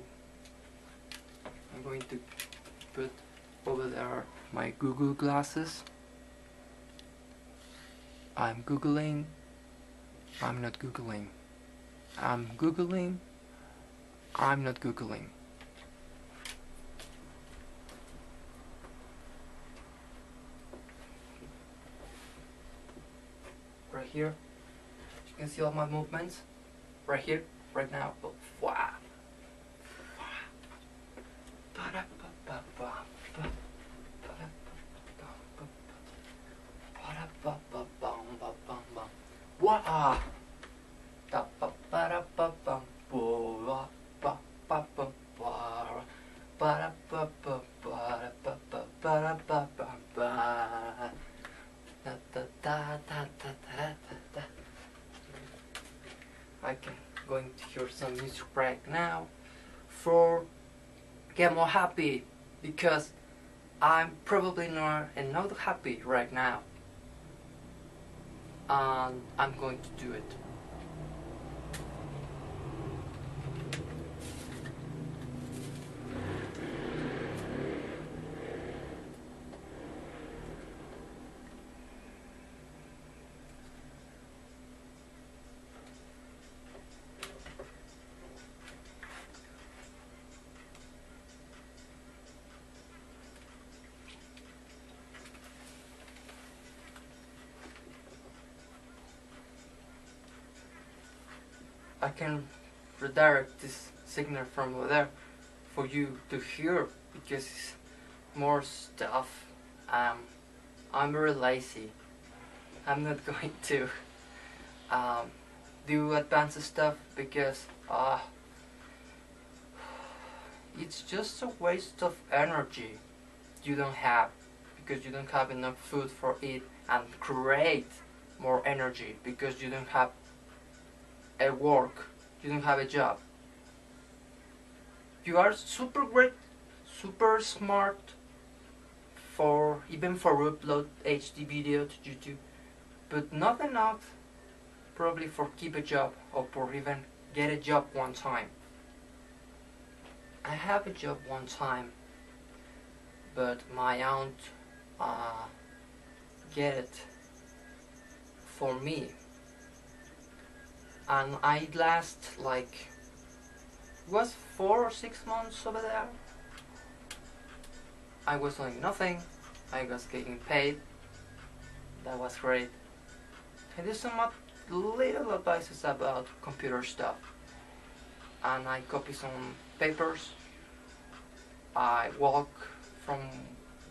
I'm going to put over there my Google glasses. I'm Googling. I'm not Googling. I'm Googling. I'm not Googling. Right here. You can see all my movements. Right here, right now. Wow. Wow. I can going to hear some music right now for get more happy, because I'm probably not happy right now, and I'm going to do it. I can redirect this signal from over there for you to hear, because it's more stuff. I'm very lazy. I'm not going to do advanced stuff because it's just a waste of energy you don't have, because you don't have enough food for it, and create more energy because you don't have a work, you don't have a job. You are super great, super smart for even for upload HD video to YouTube, but not enough probably for keep a job or for even get a job one time. I have a job one time, but my aunt get it for me. And I last like, was 4 or 6 months over there. I was doing nothing, I was getting paid, that was great. I did some little advices about computer stuff, and I copy some papers. I walk from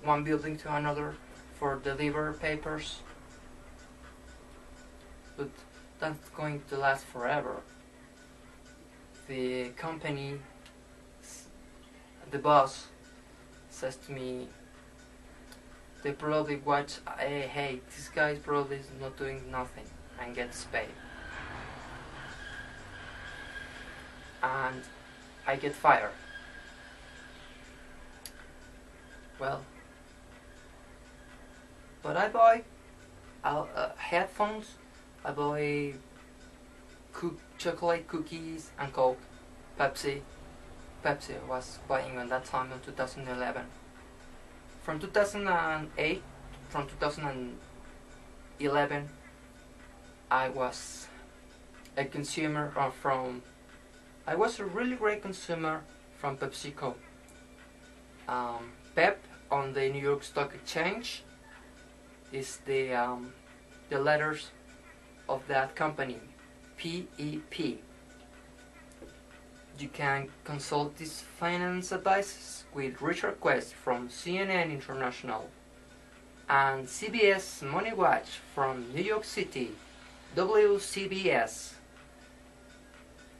one building to another for deliver papers, but that's going to last forever. The company, the boss says to me, they probably watch, hey, this guy probably is not doing nothing and gets paid. And I get fired. Well, but I buy headphones, I buy chocolate cookies and Coke, Pepsi. Pepsi I was buying on that time in 2011. From 2008, from 2011, I was a consumer I was a really great consumer from PepsiCo. Pep on the New York Stock Exchange is the letters of that company, PEP. You can consult these finance advices with Richard Quest from CNN International and CBS Money Watch from New York City, WCBS.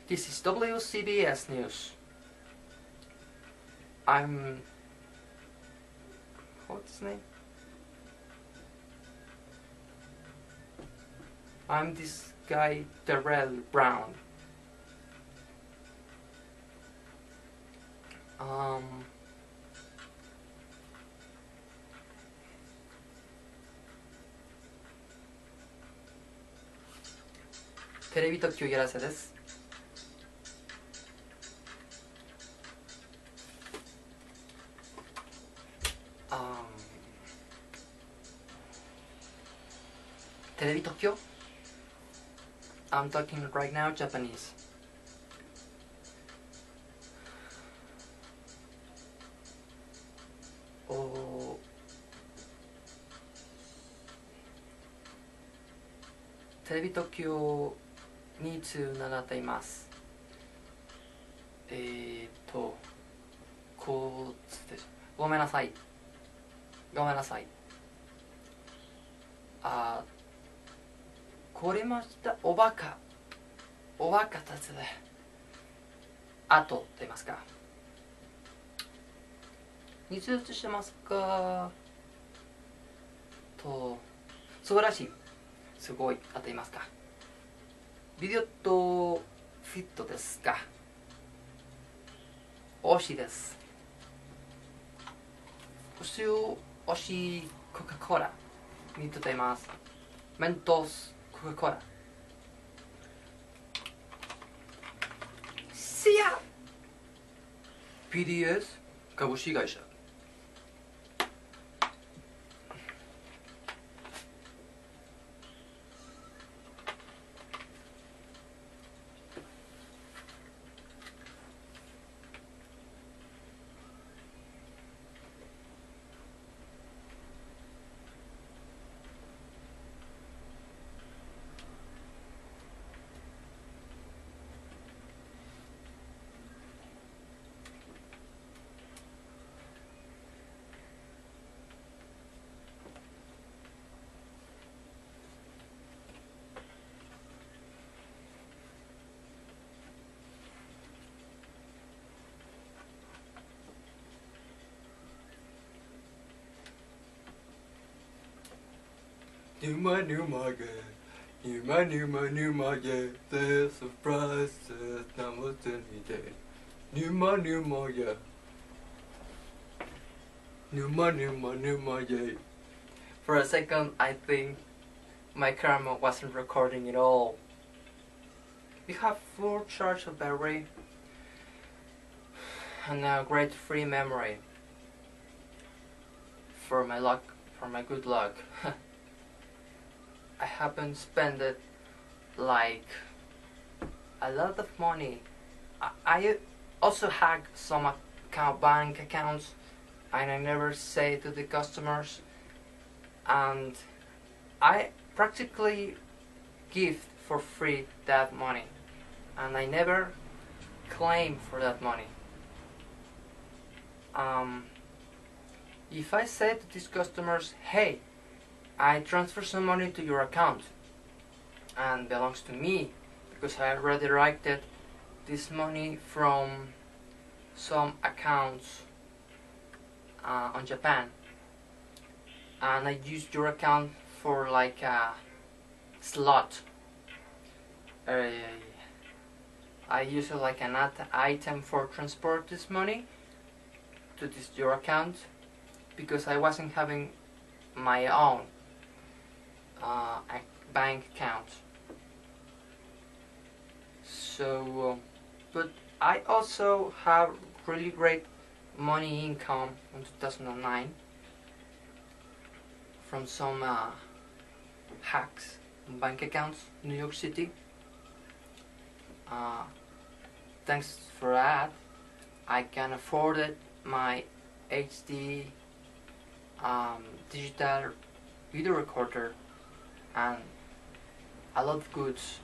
This is WCBS News. What's his name? I'm this guy, Terrell Brown.テレビ特急やらせです。テレビ特急? I'm talking right now Japanese.テレビ特急につながっています。こうつってごめんなさい。これましたおバカたちであとって言いますか。二通してますか素晴らしい。すごい当てますか。ビデオとフィットですか？惜しいです。惜しいコカ・コーラにとっています。メントスコカ・コーラ。See ya! PDS 株式会社。Numa, yeah, the surprise is not what's in me day. Numa, yeah. Numa, yeah. For a second, I think my camera wasn't recording at all. We have full charge of battery and a great free memory. For my luck, for my good luck. I haven't spent it like a lot of money. I also hack some bank accounts and I never say to the customers, and I practically give for free that money and I never claim for that money. If I say to these customers, hey, I transfer some money to your account and belongs to me because I redirected this money from some accounts on Japan, and I used your account for like a slot. I use it like an item for transport this money to this your account because I wasn't having my own bank account. So, but I also have really great money income in 2009 from some hacks on bank accounts in New York City. Thanks for that, I can afford it my HD digital video recorder and a lot of goods,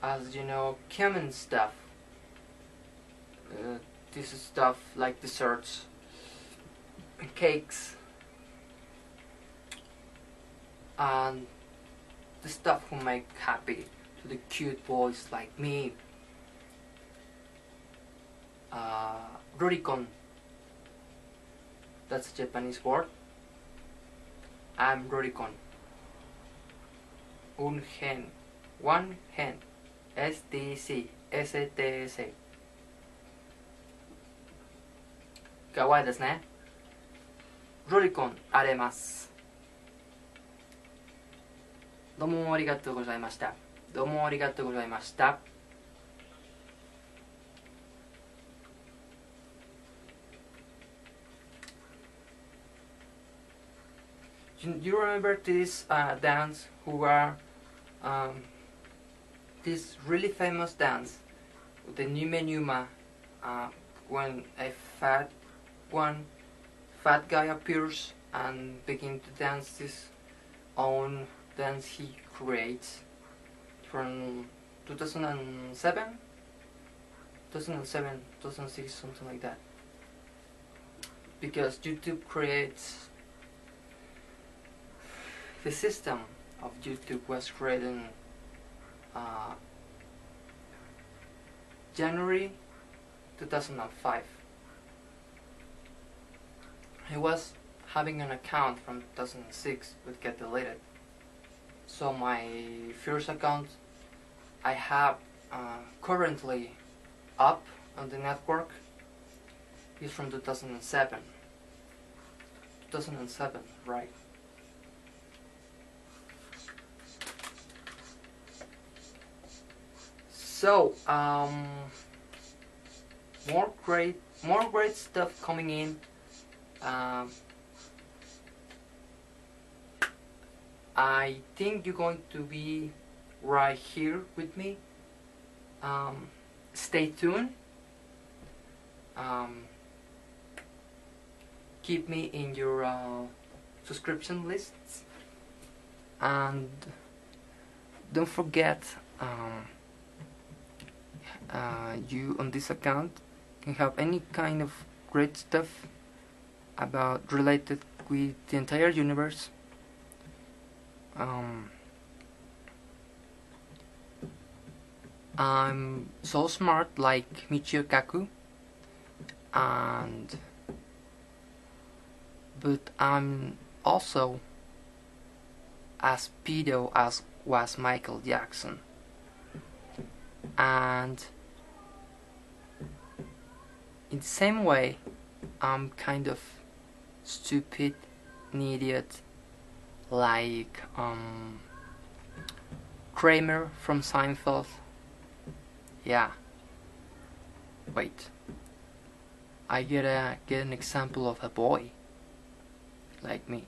as you know, common stuff. This is stuff like desserts, cakes, and the stuff who make happy to the cute boys like me. Rurikon, that's a Japanese word. I'm Rurikon. One hen, STC, STS. かわいいですね。ロリコンあります。どうもありがとうございました。どうもありがとうございました。You remember this dance who are this really famous dance, the Nume Numa, when a fat guy appears and begins to dance his own dance he creates from 2007, 2006, something like that. Because YouTube creates the system of YouTube was created in January 2005. It was having an account from 2006 would get deleted. So my first account I have currently up on the network is from 2007. 2007, right? So more great stuff coming in. I think you're going to be right here with me. Stay tuned. Keep me in your subscription lists, and don't forget you on this account can have any kind of great stuff about related with the entire universe. I'm so smart like Michio Kaku, but I'm also as pedo as was Michael Jackson, and in the same way I'm kind of stupid, an idiot like Kramer from Seinfeld. Yeah. Wait. I get an example of a boy like me,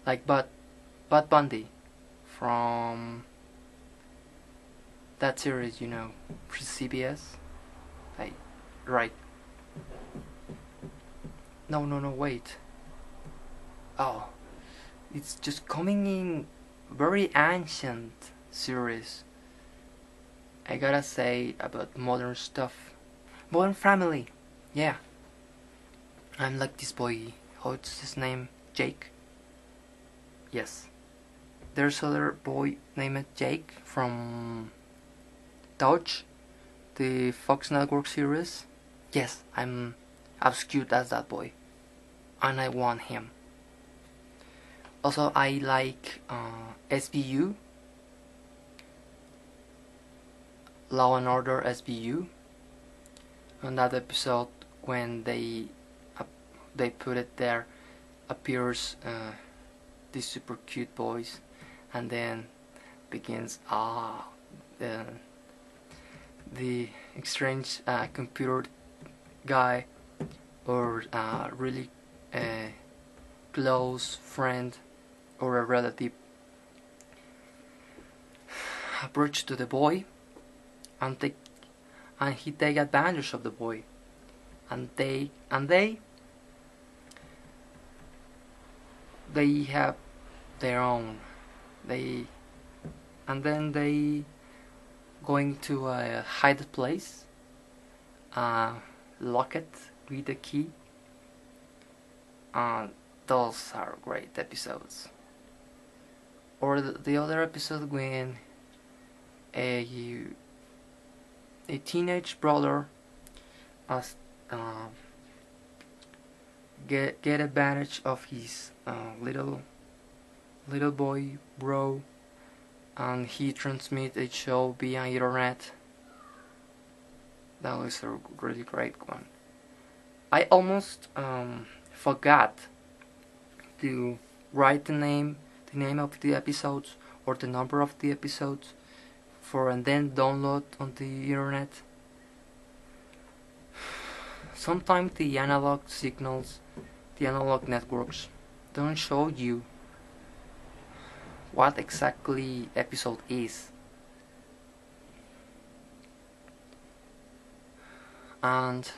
like Bud Bundy from that series, you know, for CBS. Like, right? No, wait. Oh, it's just coming in very ancient series. I gotta say about modern stuff. Modern Family. Yeah. I'm like this boy. What's his name? Jake? Yes. There's other boy named Jake from Touch, the Fox Network series. Yes, I'm as cute as that boy. And I want him. Also, I like SVU. Law and Order SVU. On that episode, when they put it there, appears these super cute boys, and then begins the strange computer guy or really close friend or a relative approach to the boy, and he take advantage of the boy, and they have their own, and then they going to a hidden place, lock it with the key. Those are great episodes. Or the other episode when a teenage brother get advantage of his little boy bro, and he transmit a show via internet. That was a really great one. I almost forgot to write the name of the episodes or the number of the episodes and then download on the internet. Sometimes the analog signals, the analog networks, don't show you what exactly episode is. And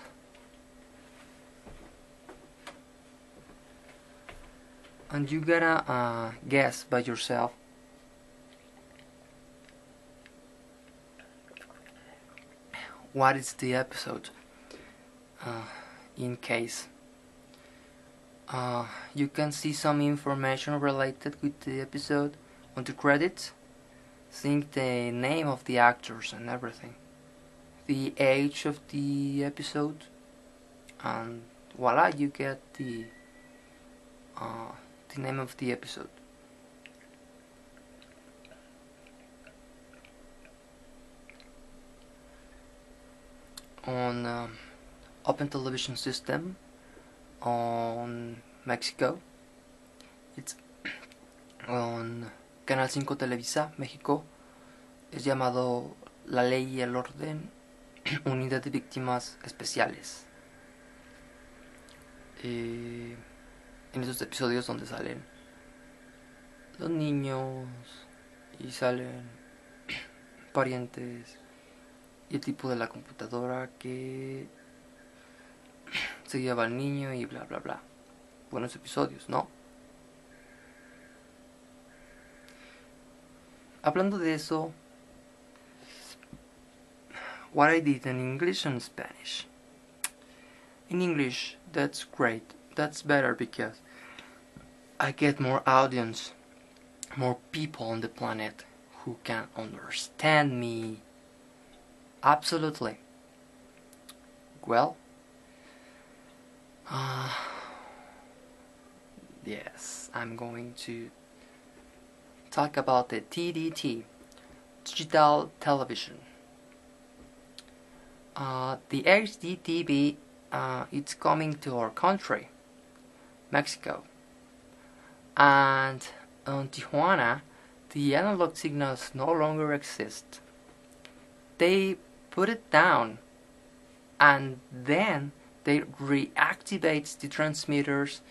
you gotta guess by yourself what is the episode. In case you can see some information related with the episode on the credits, seeing the name of the actors and everything, the age of the episode, and voila, you get the name of the episode. On Open Television System on Mexico. It's on Canal 5 Televisa, México. Es llamado La Ley y el Orden, Unidad de Víctimas Especiales. En esos episodios donde salen los niños y salen parientes y el tipo de la computadora que se lleva al niño y bla bla bla. Buenos episodios, ¿no? Hablando de eso, what I did in English and Spanish. In English, that's great. That's better because I get more audience, more people on the planet who can understand me. Absolutely. Well, yes, I'm going to talk about the TDT, digital television. The HDTV, it's coming to our country, Mexico, and on Tijuana, the analog signals no longer exist. They put it down, and then they reactivate the transmitters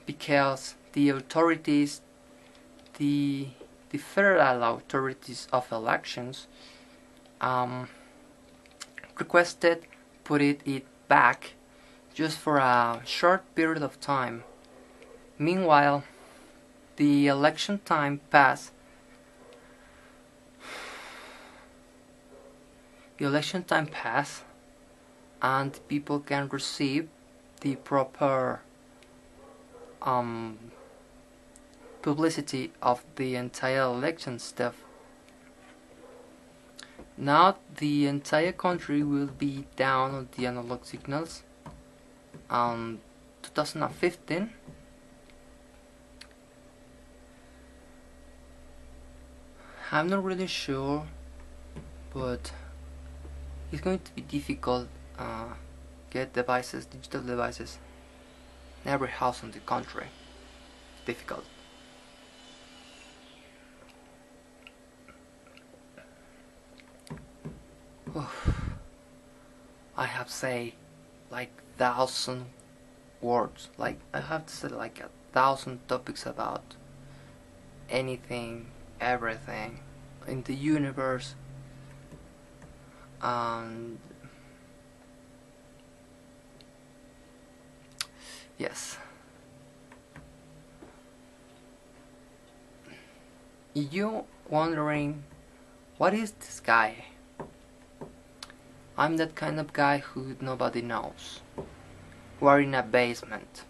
because the authorities, the federal authorities of elections, requested put it back just for a short period of time. Meanwhile, the election time passed. The election time passed, and people can receive the proper publicity of the entire election stuff. Now the entire country will be down on the analog signals. 2015. I'm not really sure, but it's going to be difficult get devices, digital devices, in every house in the country. Difficult. I have to say like 1,000 words, like I have to say like 1,000 topics about anything, everything in the universe, and yes, you wondering what is this guy? I'm that kind of guy who nobody knows, who are in a basement,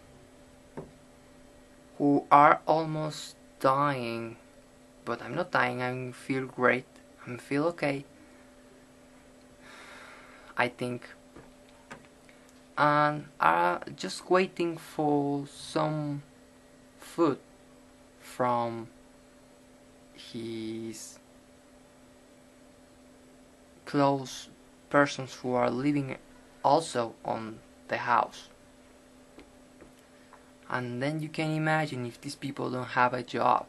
who are almost dying, but I'm not dying. I feel great, I feel okay, I think, and are just waiting for some food from his close persons who are living also on the house. And then you can imagine if these people don't have a job,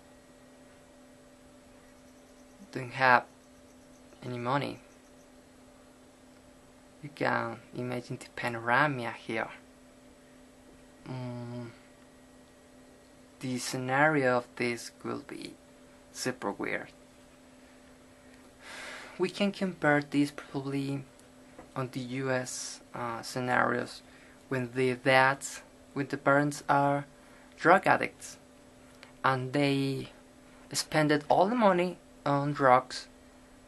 don't have any money. You can imagine the panorama here. The scenario of this will be super weird. We can compare this probably on the US scenarios when the dads, when the parents are drug addicts and they spended all the money on drugs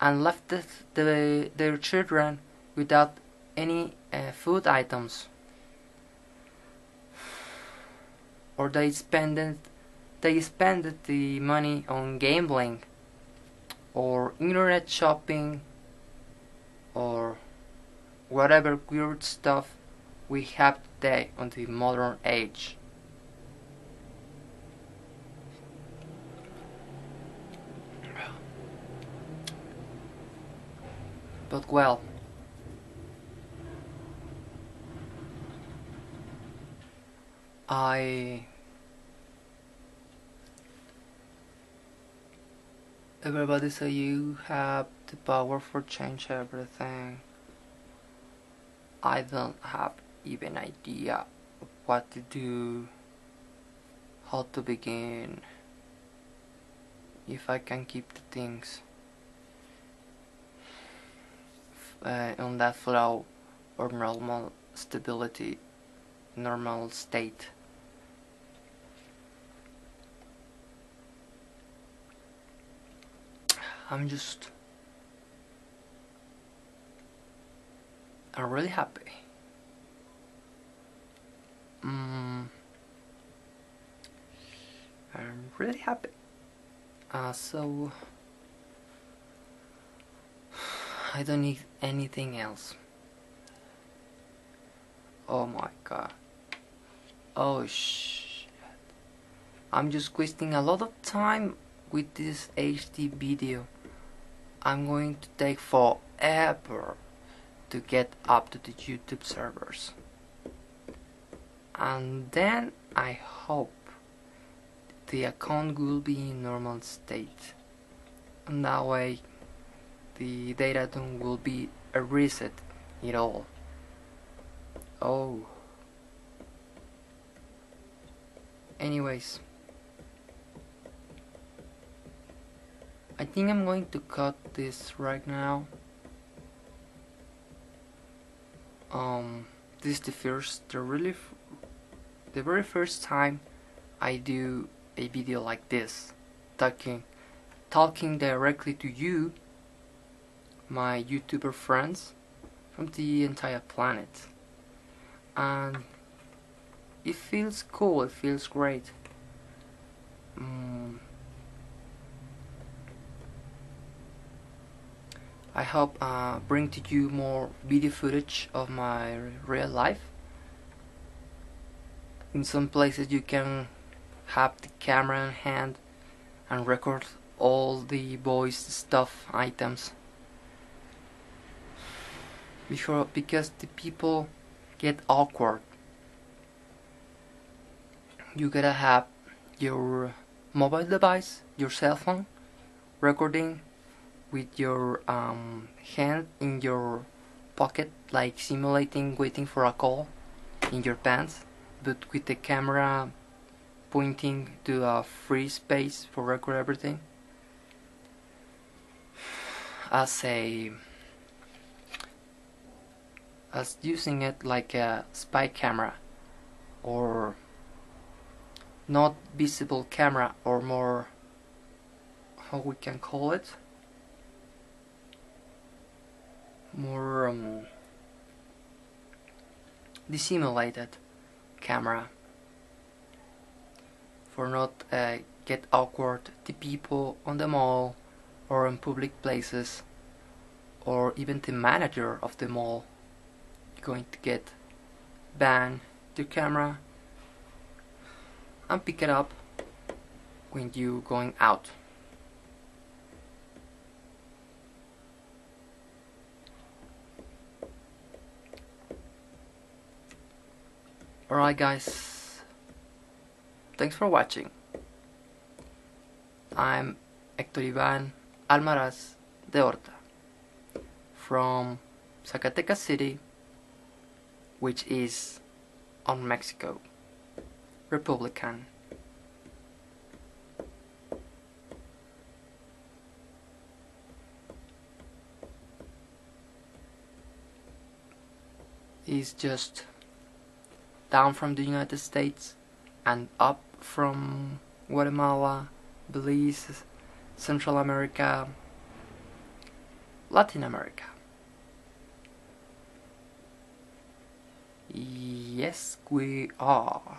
and left their children without any food items, or they spend the money on gambling or internet shopping or whatever weird stuff we have today on the modern age. But well, everybody say you have the power for change everything. I don't have even idea what to do, how to begin, if I can keep the things on that flow or normal stability, normal state. I'm really happy. I'm really happy. So I don't need anything else. Oh my god. Oh shit. I'm just wasting a lot of time with this HD video. I'm going to take forever to get up to the YouTube servers. And then I hope the account will be in normal state. And that way the data dump will be a reset it all. Oh. Anyways, I think I'm going to cut this right now. This is the very first time I do a video like this, talking directly to you, my YouTuber friends from the entire planet, and it feels cool. It feels great. I hope bring to you more video footage of my real life. In some places you can have the camera in hand and record all the boys' stuff items because the people get awkward. You gotta have your mobile device, your cell phone, recording with your hand in your pocket, like simulating waiting for a call in your pants, but with the camera pointing to a free space for record everything, as using it like a spy camera, or not visible camera, or more, how we can call it, more dissimulated camera, for not get awkward to people on the mall or in public places, or even the manager of the mall going to get banned the camera and pick it up when you going out. Alright guys, thanks for watching. I'm Héctor Iván Almaraz de Horta from Zacatecas City, which is on Mexico, Republican. Is just down from the United States and up from Guatemala, Belize, Central America, Latin America. Yes, we are.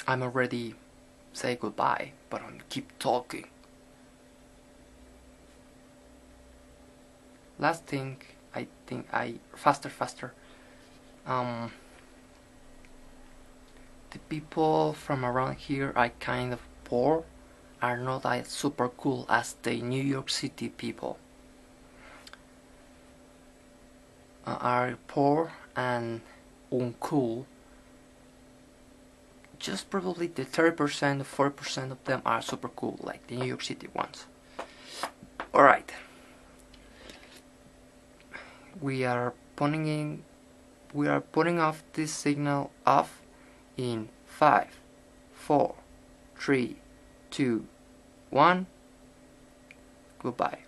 I'm already say goodbye, but I'm keep talking. Last thing, I think faster. The people from around here are kind of poor, are not as super cool as the New York City people. Are poor and uncool. Just probably the 30% or 40% of them are super cool, like the New York City ones. Alright. We are putting off this signal off in 5, 4, 3, 2, 1. Goodbye.